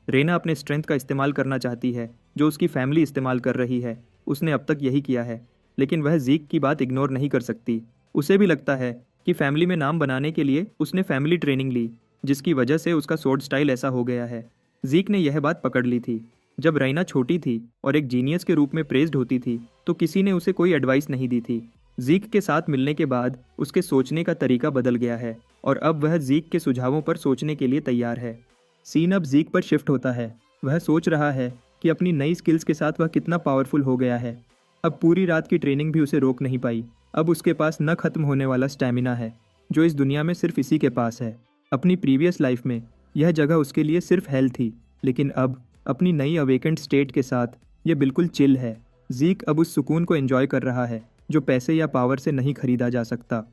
[SPEAKER 1] रैना अपने स्ट्रेंथ का इस्तेमाल करना चाहती है जो उसकी फैमिली इस्तेमाल कर रही है। उसने अब तक यही किया है, लेकिन वह जीक की बात इग्नोर नहीं कर सकती। उसे भी लगता है कि फैमिली में नाम बनाने के लिए उसने फैमिली ट्रेनिंग ली, जिसकी वजह से उसका स्वॉर्ड स्टाइल ऐसा हो गया है। जीक ने यह बात पकड़ ली थी। जब रैना छोटी थी और एक जीनियस के रूप में प्रेज्ड होती थी तो किसी ने उसे कोई एडवाइस नहीं दी थी। जीक के साथ मिलने के बाद उसके सोचने का तरीका बदल गया है और अब वह जीक के सुझावों पर सोचने के लिए तैयार है। सीन अब जीक पर शिफ्ट होता है। वह सोच रहा है कि अपनी नई स्किल्स के साथ वह कितना पावरफुल हो गया है। अब पूरी रात की ट्रेनिंग भी उसे रोक नहीं पाई। अब उसके पास न खत्म होने वाला स्टैमिना है जो इस दुनिया में सिर्फ इसी के पास है। अपनी प्रीवियस लाइफ में यह जगह उसके लिए सिर्फ हेल थी, लेकिन अब अपनी नई अवेकेंड स्टेट के साथ ये बिल्कुल चिल है। जीक अब उस सुकून को एंजॉय कर रहा है जो पैसे या पावर से नहीं खरीदा जा सकता।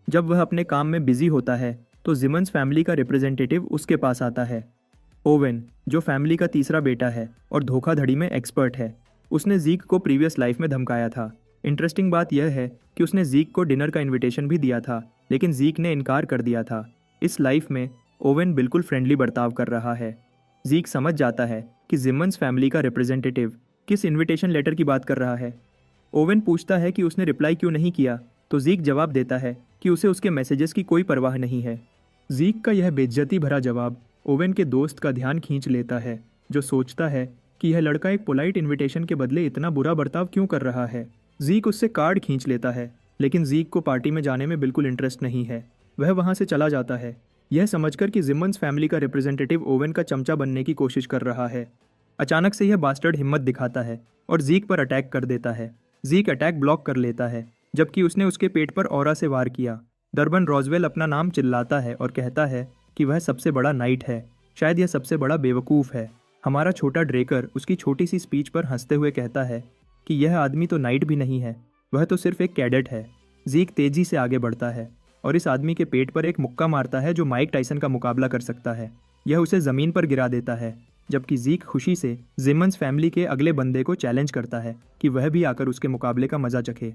[SPEAKER 1] जब वह अपने काम में बिजी होता है तो जिमन्स फैमिली का रिप्रेजेंटेटिव उसके पास आता है। ओवेन, जो फैमिली का तीसरा बेटा है और धोखाधड़ी में एक्सपर्ट है, उसने जीक को प्रीवियस लाइफ में धमकाया था। इंटरेस्टिंग बात यह है कि उसने जीक को डिनर का इन्विटेशन भी दिया था, लेकिन जीक ने इनकार कर दिया था। इस लाइफ में ओवेन बिल्कुल फ्रेंडली बर्ताव कर रहा है। जीक समझ जाता है कि जिमन्स फैमिली का रिप्रेजेंटेटिव किस इन्विटेशन लेटर की बात कर रहा है। ओवेन पूछता है कि उसने रिप्लाई क्यों नहीं किया, तो जीक जवाब देता है कि उसे उसके मैसेजेस की कोई परवाह नहीं है। जीक का यह बेइज्जती भरा जवाब ओवेन के दोस्त का ध्यान खींच लेता है, जो सोचता है कि यह लड़का एक पोलाइट इन्विटेशन के बदले इतना बुरा बर्ताव क्यों कर रहा है। जीक उससे कार्ड खींच लेता है, लेकिन जीक को पार्टी में जाने में बिल्कुल इंटरेस्ट नहीं है। वह वहाँ से चला जाता है, यह समझकर कि जिमन्स फैमिली का रिप्रेजेंटेटिव ओवेन का चमचा बनने की कोशिश कर रहा है। अचानक से यह बास्टर्ड हिम्मत दिखाता है और जीक पर अटैक कर देता है। जीक अटैक ब्लॉक कर लेता है, जबकि उसने उसके पेट पर ऑरा से वार किया। डर्बन रॉजवेल अपना नाम चिल्लाता है और कहता है कि वह सबसे बड़ा नाइट है, शायद यह सबसे बड़ा बेवकूफ़ है। हमारा छोटा ड्रेकर उसकी छोटी सी स्पीच पर हंसते हुए कहता है कि यह आदमी तो नाइट भी नहीं है, वह तो सिर्फ एक कैडेट है। जीक तेजी से आगे बढ़ता है और इस आदमी के पेट पर एक मुक्का मारता है जो माइक टाइसन का मुकाबला कर सकता है। यह उसे ज़मीन पर गिरा देता है, जबकि जीक खुशी से जिमन्स फैमिली के अगले बंदे को चैलेंज करता है कि वह भी आकर उसके मुकाबले का मजा चखे।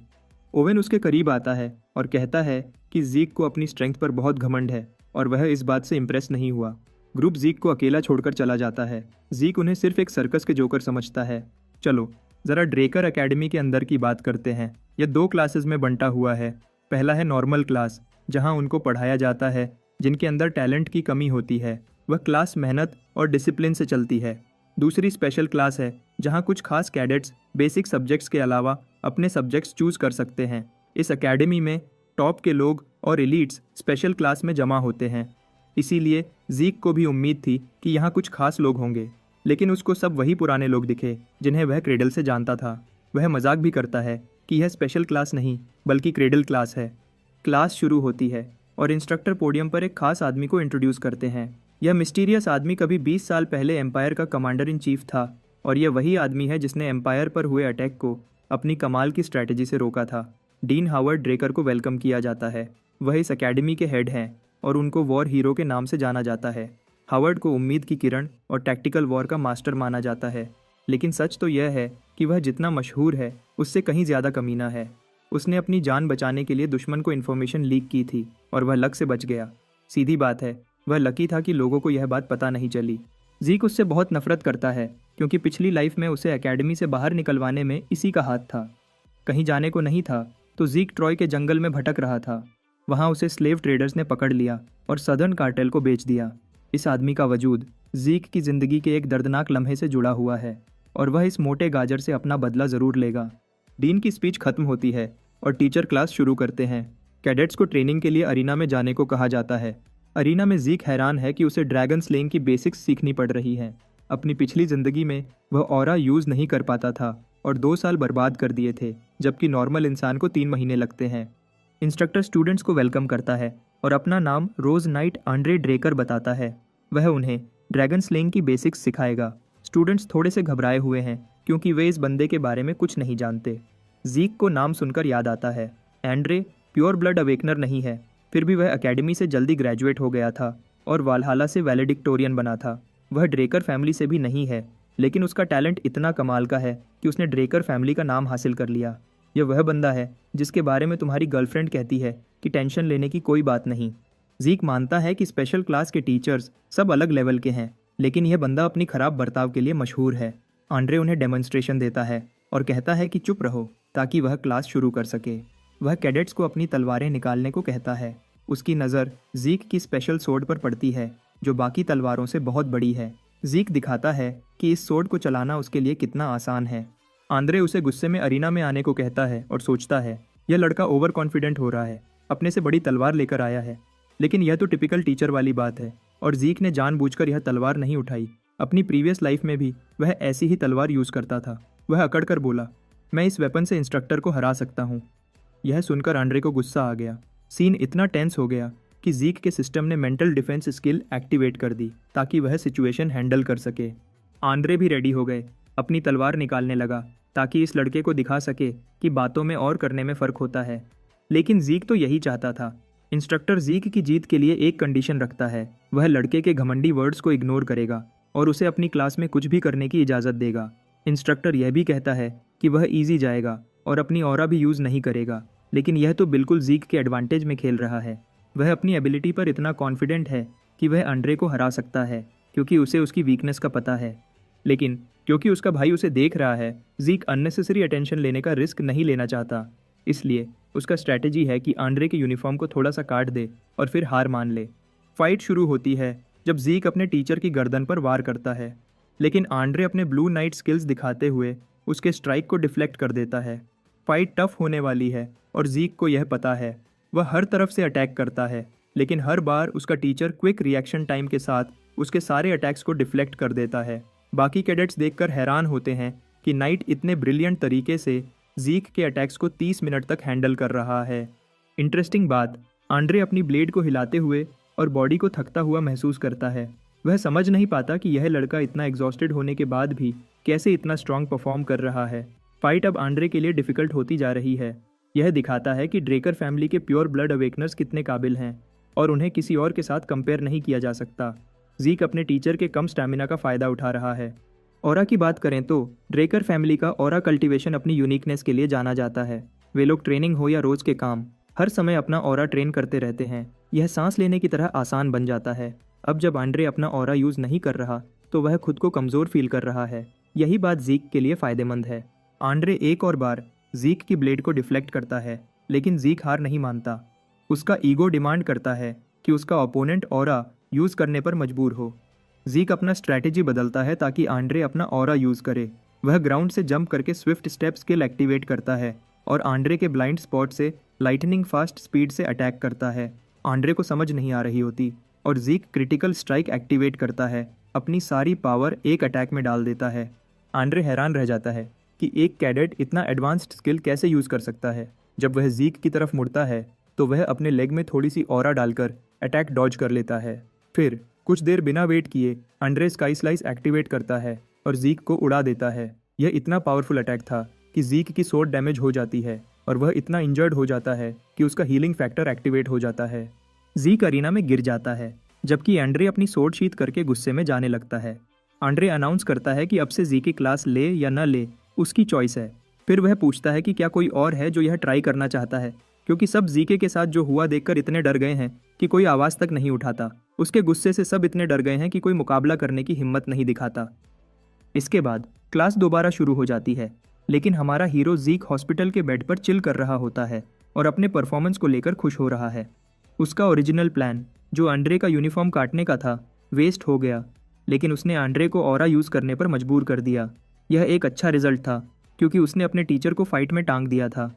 [SPEAKER 1] ओवेन उसके करीब आता है और कहता है कि जीक को अपनी स्ट्रेंथ पर बहुत घमंड है और वह इस बात से इम्प्रेस नहीं हुआ। ग्रुप जीक को अकेला छोड़कर चला जाता है। जीक उन्हें सिर्फ एक सर्कस के जोकर समझता है। चलो ज़रा ड्रेकर एकेडमी के अंदर की बात करते हैं। यह 2 क्लासेस में बंटा हुआ है। पहला है नॉर्मल क्लास, जहां उनको पढ़ाया जाता है जिनके अंदर टैलेंट की कमी होती है। वह क्लास मेहनत और डिसिप्लिन से चलती है। दूसरी स्पेशल क्लास है जहां कुछ खास कैडेट्स बेसिक सब्जेक्ट्स के अलावा अपने सब्जेक्ट्स चूज कर सकते हैं। इस एकेडमी में टॉप के लोग और एलीट्स स्पेशल क्लास में जमा होते हैं। इसीलिए जीक को भी उम्मीद थी कि यहाँ कुछ खास लोग होंगे, लेकिन उसको सब वही पुराने लोग दिखे जिन्हें वह क्रेडल से जानता था। वह मजाक भी करता है कि यह स्पेशल क्लास नहीं बल्कि क्रेडल क्लास है। क्लास शुरू होती है और इंस्ट्रक्टर पोडियम पर एक खास आदमी को इंट्रोड्यूस करते हैं। यह मिस्टीरियस आदमी कभी 20 साल पहले एम्पायर का कमांडर इन चीफ था और यह वही आदमी है जिसने एम्पायर पर हुए अटैक को अपनी कमाल की स्ट्रैटेजी से रोका था। डीन हावर्ड ड्रेकर को वेलकम किया जाता है। वह इस एकेडमी के हेड हैं और उनको वॉर हीरो के नाम से जाना जाता है। हावर्ड को उम्मीद की किरण और टैक्टिकल वॉर का मास्टर माना जाता है, लेकिन सच तो यह है कि वह जितना मशहूर है उससे कहीं ज़्यादा कमीना है। उसने अपनी जान बचाने के लिए दुश्मन को इन्फॉर्मेशन लीक की थी और वह लक से बच गया। सीधी बात है, वह लकी था कि लोगों को यह बात पता नहीं चली। जीक उससे बहुत नफरत करता है क्योंकि पिछली लाइफ में उसे एकेडमी से बाहर निकलवाने में इसी का हाथ था। कहीं जाने को नहीं था तो जीक ट्रॉय के जंगल में भटक रहा था। वहाँ उसे स्लेव ट्रेडर्स ने पकड़ लिया और सदर्न कार्टेल को बेच दिया। इस आदमी का वजूद जीक की ज़िंदगी के एक दर्दनाक लम्हे से जुड़ा हुआ है और वह इस मोटे गाजर से अपना बदला ज़रूर लेगा। डीन की स्पीच खत्म होती है और टीचर क्लास शुरू करते हैं। कैडेट्स को ट्रेनिंग के लिए अरीना में जाने को कहा जाता है। अरीना में जीक हैरान है कि उसे ड्रैगन स्लेइंग की बेसिक्स सीखनी पड़ रही हैं। अपनी पिछली ज़िंदगी में वह ऑरा यूज़ नहीं कर पाता था और 2 साल बर्बाद कर दिए थे, जबकि नॉर्मल इंसान को 3 महीने लगते हैं। इंस्ट्रक्टर स्टूडेंट्स को वेलकम करता है और अपना नाम रोज़ नाइट आंड्रे ड्रेकर बताता है। वह उन्हें ड्रैगन स्लेइंग की बेसिक्स सिखाएगा। स्टूडेंट्स थोड़े से घबराए हुए हैं क्योंकि वे इस बंदे के बारे में कुछ नहीं जानते। जीक को नाम सुनकर याद आता है, एंड्रे प्योर ब्लड अवेकनर नहीं है, फिर भी वह एकेडमी से जल्दी ग्रेजुएट हो गया था और वालहाला से वैलेडिक्टोरियन बना था। वह ड्रेकर फैमिली से भी नहीं है, लेकिन उसका टैलेंट इतना कमाल का है कि उसने ड्रेकर फैमिली का नाम हासिल कर लिया। यह वह बंदा है जिसके बारे में तुम्हारी गर्लफ्रेंड कहती है कि टेंशन लेने की कोई बात नहीं। जीक मानता है कि स्पेशल क्लास के टीचर्स सब अलग लेवल के हैं, लेकिन यह बंदा अपनी खराब बर्ताव के लिए मशहूर है। आंड्रे उन्हें डेमोन्स्ट्रेशन देता है और कहता है कि चुप रहो ताकि वह क्लास शुरू कर सके। वह कैडेट्स को अपनी तलवारें निकालने को कहता है। उसकी नज़र जीक की स्पेशल सोर्ड पर पड़ती है जो बाकी तलवारों से बहुत बड़ी है। जीक दिखाता है कि इस सोर्ड को चलाना उसके लिए कितना आसान है। आंद्रे उसे गुस्से में अरीना में आने को कहता है और सोचता है यह लड़का ओवर कॉन्फिडेंट हो रहा है, अपने से बड़ी तलवार लेकर आया है। लेकिन यह तो टिपिकल टीचर वाली बात है और जीक ने जानबूझकर यह तलवार नहीं उठाई। अपनी प्रीवियस लाइफ में भी वह ऐसी ही तलवार यूज़ करता था। वह अकड़ कर बोला, मैं इस वेपन से इंस्ट्रक्टर को हरा सकता हूँ। यह सुनकर आंड्रे को गुस्सा आ गया। सीन इतना टेंस हो गया कि जीक के सिस्टम ने मेंटल डिफेंस स्किल एक्टिवेट कर दी ताकि वह सिचुएशन हैंडल कर सके। आंद्रे भी रेडी हो गए, अपनी तलवार निकालने लगा ताकि इस लड़के को दिखा सके कि बातों में और करने में फ़र्क होता है। लेकिन जीक तो यही चाहता था। इंस्ट्रक्टर जीक की जीत के लिए एक कंडीशन रखता है, वह लड़के के घमंडी वर्ड्स को इग्नोर करेगा और उसे अपनी क्लास में कुछ भी करने की इजाज़त देगा। इंस्ट्रक्टर यह भी कहता है कि वह ईजी जाएगा और अपनी ऑरा भी यूज़ नहीं करेगा, लेकिन यह तो बिल्कुल जीक के एडवांटेज में खेल रहा है। वह अपनी एबिलिटी पर इतना कॉन्फिडेंट है कि वह आंड्रे को हरा सकता है क्योंकि उसे उसकी वीकनेस का पता है। लेकिन क्योंकि उसका भाई उसे देख रहा है, जीक अननेसेसरी अटेंशन लेने का रिस्क नहीं लेना चाहता। इसलिए उसका स्ट्रैटेजी है कि आंड्रे के यूनिफॉर्म को थोड़ा सा काट दे और फिर हार मान ले। फाइट शुरू होती है जब जीक अपने टीचर की गर्दन पर वार करता है, लेकिन आंड्रे अपने ब्लू नाइट स्किल्स दिखाते हुए उसके स्ट्राइक को डिफ्लेक्ट कर देता है। फाइट टफ होने वाली है और जीक को यह पता है। वह हर तरफ से अटैक करता है, लेकिन हर बार उसका टीचर क्विक रिएक्शन टाइम के साथ उसके सारे अटैक्स को डिफ्लेक्ट कर देता है। बाकी कैडेट्स देखकर हैरान होते हैं कि नाइट इतने ब्रिलियंट तरीके से जीक के अटैक्स को 30 मिनट तक हैंडल कर रहा है। इंटरेस्टिंग बात, आंद्रे अपनी ब्लेड को हिलाते हुए और बॉडी को थकता हुआ महसूस करता है। वह समझ नहीं पाता कि यह लड़का इतना एग्जॉस्टेड होने के बाद भी कैसे इतना स्ट्रांग परफॉर्म कर रहा है। फाइट अब आंद्रे के लिए डिफिकल्ट होती जा रही है। यह दिखाता है कि ड्रेकर फैमिली के प्योर ब्लड अवेकनर्स कितने काबिल हैं और उन्हें किसी और के साथ कंपेयर नहीं किया जा सकता। जीक अपने टीचर के कम स्टैमिना का फ़ायदा उठा रहा है। ऑरा की बात करें तो ड्रेकर फैमिली का ऑरा कल्टीवेशन अपनी यूनिकनेस के लिए जाना जाता है। वे लोग ट्रेनिंग हो या रोज़ के काम हर समय अपना ऑरा ट्रेन करते रहते हैं। यह सांस लेने की तरह आसान बन जाता है। अब जब आंद्रे अपना ऑरा यूज़ नहीं कर रहा तो वह खुद को कमज़ोर फील कर रहा है। यही बात जीक के लिए फ़ायदेमंद है। आंद्रे एक और बार जीक की ब्लेड को डिफ्लेक्ट करता है, लेकिन जीक हार नहीं मानता। उसका ईगो डिमांड करता है कि उसका ओपोनेंट ऑरा यूज़ करने पर मजबूर हो। जीक अपना स्ट्रैटेजी बदलता है ताकि आंद्रे अपना ऑरा यूज़ करे। वह ग्राउंड से जंप करके स्विफ्ट स्टेप स्किल एक्टिवेट करता है और आंद्रे के ब्लाइंड स्पॉट से लाइटनिंग फास्ट स्पीड से अटैक करता है। आंद्रे को समझ नहीं आ रही होती और जीक क्रिटिकल स्ट्राइक एक्टिवेट करता है। अपनी सारी पावर एक अटैक में डाल देता है। आंद्रे हैरान रह जाता है कि एक कैडेट इतना एडवांस्ड स्किल कैसे यूज़ कर सकता है। जब वह जीक की तरफ मुड़ता है तो वह अपने लेग में थोड़ी सी ऑरा डालकर अटैक डॉज कर लेता है। फिर कुछ देर बिना वेट किए आंद्रे स्काई स्लाइस एक्टिवेट करता है और जीक को उड़ा देता है। यह इतना पावरफुल अटैक था कि जीक की स्वॉर्ड डैमेज हो जाती है और वह इतना इंजर्ड हो जाता है कि उसका हीलिंग फैक्टर एक्टिवेट हो जाता है। जीक अरीना में गिर जाता है जबकि आंद्रे अपनी स्वॉर्ड शीथ करके गुस्से में जाने लगता है। आंद्रे अनाउंस करता है कि अब से जीक की क्लास ले या न ले उसकी चॉइस है। फिर वह पूछता है कि क्या कोई और है जो यह ट्राई करना चाहता है, क्योंकि सब जीके के साथ जो हुआ देखकर इतने डर गए हैं कि कोई आवाज़ तक नहीं उठाता। उसके गुस्से से सब इतने डर गए हैं कि कोई मुकाबला करने की हिम्मत नहीं दिखाता। इसके बाद क्लास दोबारा शुरू हो जाती है, लेकिन हमारा हीरो जीक हॉस्पिटल के बेड पर चिल कर रहा होता है और अपने परफॉर्मेंस को लेकर खुश हो रहा है। उसका ओरिजिनल प्लान जो आंद्रे का यूनिफॉर्म काटने का था वेस्ट हो गया, लेकिन उसने आंद्रे को ऑरा यूज़ करने पर मजबूर कर दिया। यह एक अच्छा रिजल्ट था क्योंकि उसने अपने टीचर को फाइट में टांग दिया था।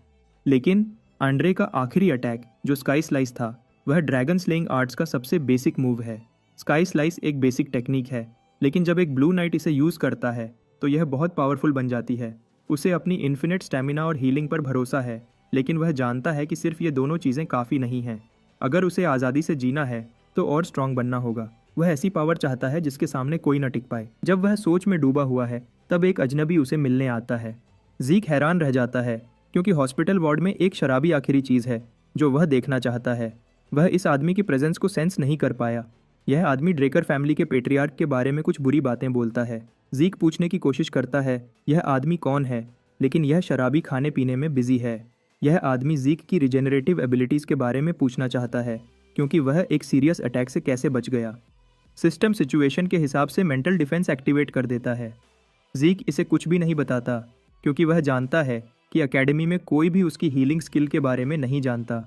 [SPEAKER 1] लेकिन आंद्रे का आखिरी अटैक जो स्काई स्लाइस था वह ड्रैगन स्लेइंग आर्ट्स का सबसे बेसिक मूव है। स्काई स्लाइस एक बेसिक टेक्निक है, लेकिन जब एक ब्लू नाइट इसे यूज़ करता है तो यह बहुत पावरफुल बन जाती है। उसे अपनी इन्फिनिट स्टैमिना और हीलिंग पर भरोसा है, लेकिन वह जानता है कि सिर्फ ये दोनों चीज़ें काफ़ी नहीं हैं। अगर उसे आज़ादी से जीना है तो और स्ट्रांग बनना होगा। वह ऐसी पावर चाहता है जिसके सामने कोई न टिक पाए। जब वह सोच में डूबा हुआ है तब एक अजनबी उसे मिलने आता है। जीक हैरान रह जाता है क्योंकि हॉस्पिटल वार्ड में एक शराबी आखिरी चीज़ है जो वह देखना चाहता है। वह इस आदमी की प्रेजेंस को सेंस नहीं कर पाया। यह आदमी ड्रेकर फैमिली के पेट्रियार्क के बारे में कुछ बुरी बातें बोलता है। जीक पूछने की कोशिश करता है यह आदमी कौन है, लेकिन यह शराबी खाने पीने में बिजी है। यह आदमी जीक की रिजेनरेटिव एबिलिटीज़ के बारे में पूछना चाहता है क्योंकि वह एक सीरियस अटैक से कैसे बच गया। सिस्टम सिचुएशन के हिसाब से मेंटल डिफेंस एक्टिवेट कर देता है। जीक इसे कुछ भी नहीं बताता क्योंकि वह जानता है कि एकेडमी में कोई भी उसकी हीलिंग स्किल के बारे में नहीं जानता।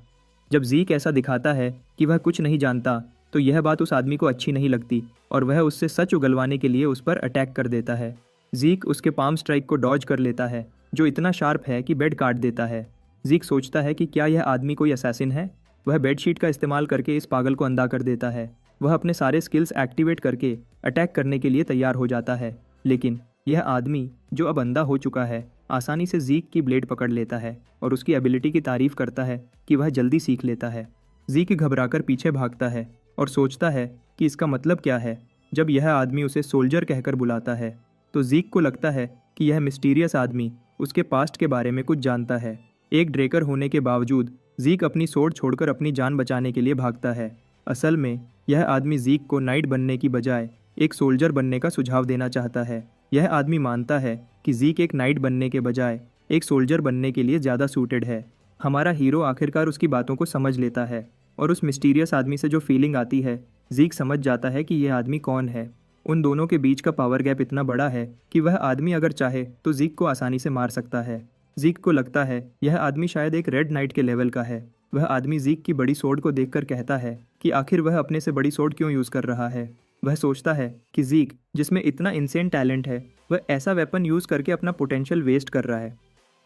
[SPEAKER 1] जब जीक ऐसा दिखाता है कि वह कुछ नहीं जानता तो यह बात उस आदमी को अच्छी नहीं लगती और वह उससे सच उगलवाने के लिए उस पर अटैक कर देता है। जीक उसके पाम स्ट्राइक को डॉज कर लेता है जो इतना शार्प है कि बेड काट देता है। जीक सोचता है कि क्या यह आदमी कोई असैसिन है। वह बेडशीट का इस्तेमाल करके इस पागल को अंधा कर देता है। वह अपने सारे स्किल्स एक्टिवेट करके अटैक करने के लिए तैयार हो जाता है, लेकिन यह आदमी जो अब अंधा हो चुका है आसानी से जीक की ब्लेड पकड़ लेता है और उसकी एबिलिटी की तारीफ करता है कि वह जल्दी सीख लेता है। जीक घबराकर पीछे भागता है और सोचता है कि इसका मतलब क्या है। जब यह आदमी उसे सोल्जर कहकर बुलाता है तो जीक को लगता है कि यह मिस्टीरियस आदमी उसके पास्ट के बारे में कुछ जानता है। एक ड्रेकर होने के बावजूद जीक अपनी सोर्ड छोड़कर अपनी जान बचाने के लिए भागता है। असल में यह आदमी जीक को नाइट बनने की बजाय एक सोल्जर बनने का सुझाव देना चाहता है। यह आदमी मानता है कि जीक एक नाइट बनने के बजाय एक सोल्जर बनने के लिए ज़्यादा सूटेड है। हमारा हीरो आखिरकार उसकी बातों को समझ लेता है और उस मिस्टीरियस आदमी से जो फीलिंग आती है जीक समझ जाता है कि यह आदमी कौन है। उन दोनों के बीच का पावर गैप इतना बड़ा है कि वह आदमी अगर चाहे तो जीक को आसानी से मार सकता है। जीक को लगता है यह आदमी शायद एक रेड नाइट के लेवल का है। वह आदमी जीक की बड़ी सोर्ड को देखकर कहता है कि आखिर वह अपने से बड़ी सोर्ड क्यों यूज़ कर रहा है। वह सोचता है कि जीक जिसमें इतना इंसेन टैलेंट है वह ऐसा वेपन यूज़ करके अपना पोटेंशियल वेस्ट कर रहा है।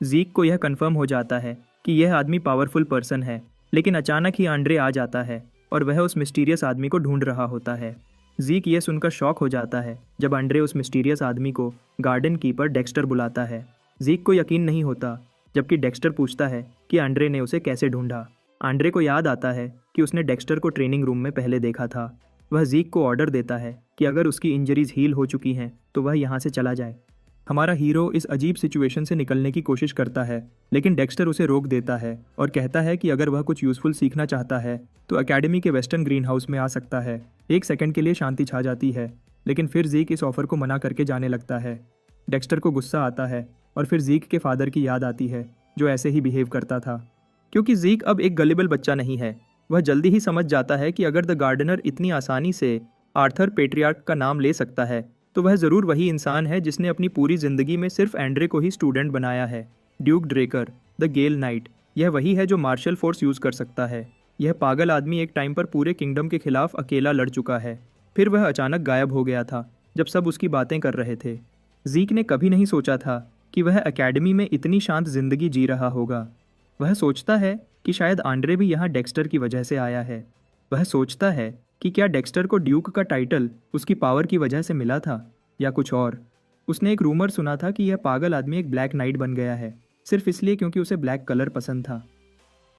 [SPEAKER 1] जीक को यह कंफर्म हो जाता है कि यह आदमी पावरफुल पर्सन है, लेकिन अचानक ही आंद्रे आ जाता है और वह उस मिस्टीरियस आदमी को ढूंढ रहा होता है। जीक यह सुनकर शॉक हो जाता है जब आंद्रे उस मिस्टीरियस आदमी को गार्डन कीपर डेक्स्टर बुलाता है। जीक को यकीन नहीं होता जबकि डेक्स्टर पूछता है कि आंद्रे ने उसे कैसे ढूंढा। आंड्रे को याद आता है कि उसने डेक्स्टर को ट्रेनिंग रूम में पहले देखा था। वह ज़ीक को ऑर्डर देता है कि अगर उसकी इंजरीज हील हो चुकी हैं तो वह यहाँ से चला जाए। हमारा हीरो इस अजीब सिचुएशन से निकलने की कोशिश करता है, लेकिन डेक्स्टर उसे रोक देता है और कहता है कि अगर वह कुछ यूज़फुल सीखना चाहता है तो एकेडमी के वेस्टर्न ग्रीन हाउस में आ सकता है। एक सेकंड के लिए शांति छा जाती है, लेकिन फिर ज़ीक इस ऑफर को मना करके जाने लगता है। डेक्स्टर को गुस्सा आता है और फिर ज़ीक के फादर की याद आती है जो ऐसे ही बिहेव करता था। क्योंकि ज़ीक अब एक गलिबल बच्चा नहीं है, वह जल्दी ही समझ जाता है कि अगर द गार्डनर इतनी आसानी से आर्थर पेट्रियार्क का नाम ले सकता है तो वह ज़रूर वही इंसान है जिसने अपनी पूरी ज़िंदगी में सिर्फ एंड्रे को ही स्टूडेंट बनाया है। Duke Drecker, the gale knight, यह वही है जो मार्शल फोर्स यूज़ कर सकता है। यह पागल आदमी एक टाइम पर पूरे किंगडम के खिलाफ अकेला लड़ चुका है, फिर वह अचानक गायब हो गया था जब सब उसकी बातें कर रहे थे। ज़ीक ने कभी नहीं सोचा था कि वह एकेडमी में इतनी शांत जिंदगी जी रहा होगा। वह सोचता है कि शायद आंड्रे भी यहाँ डेक्स्टर की वजह से आया है। वह सोचता है कि क्या डेक्स्टर को ड्यूक का टाइटल उसकी पावर की वजह से मिला था या कुछ और। उसने एक रूमर सुना था कि यह पागल आदमी एक ब्लैक नाइट बन गया है सिर्फ इसलिए क्योंकि उसे ब्लैक कलर पसंद था।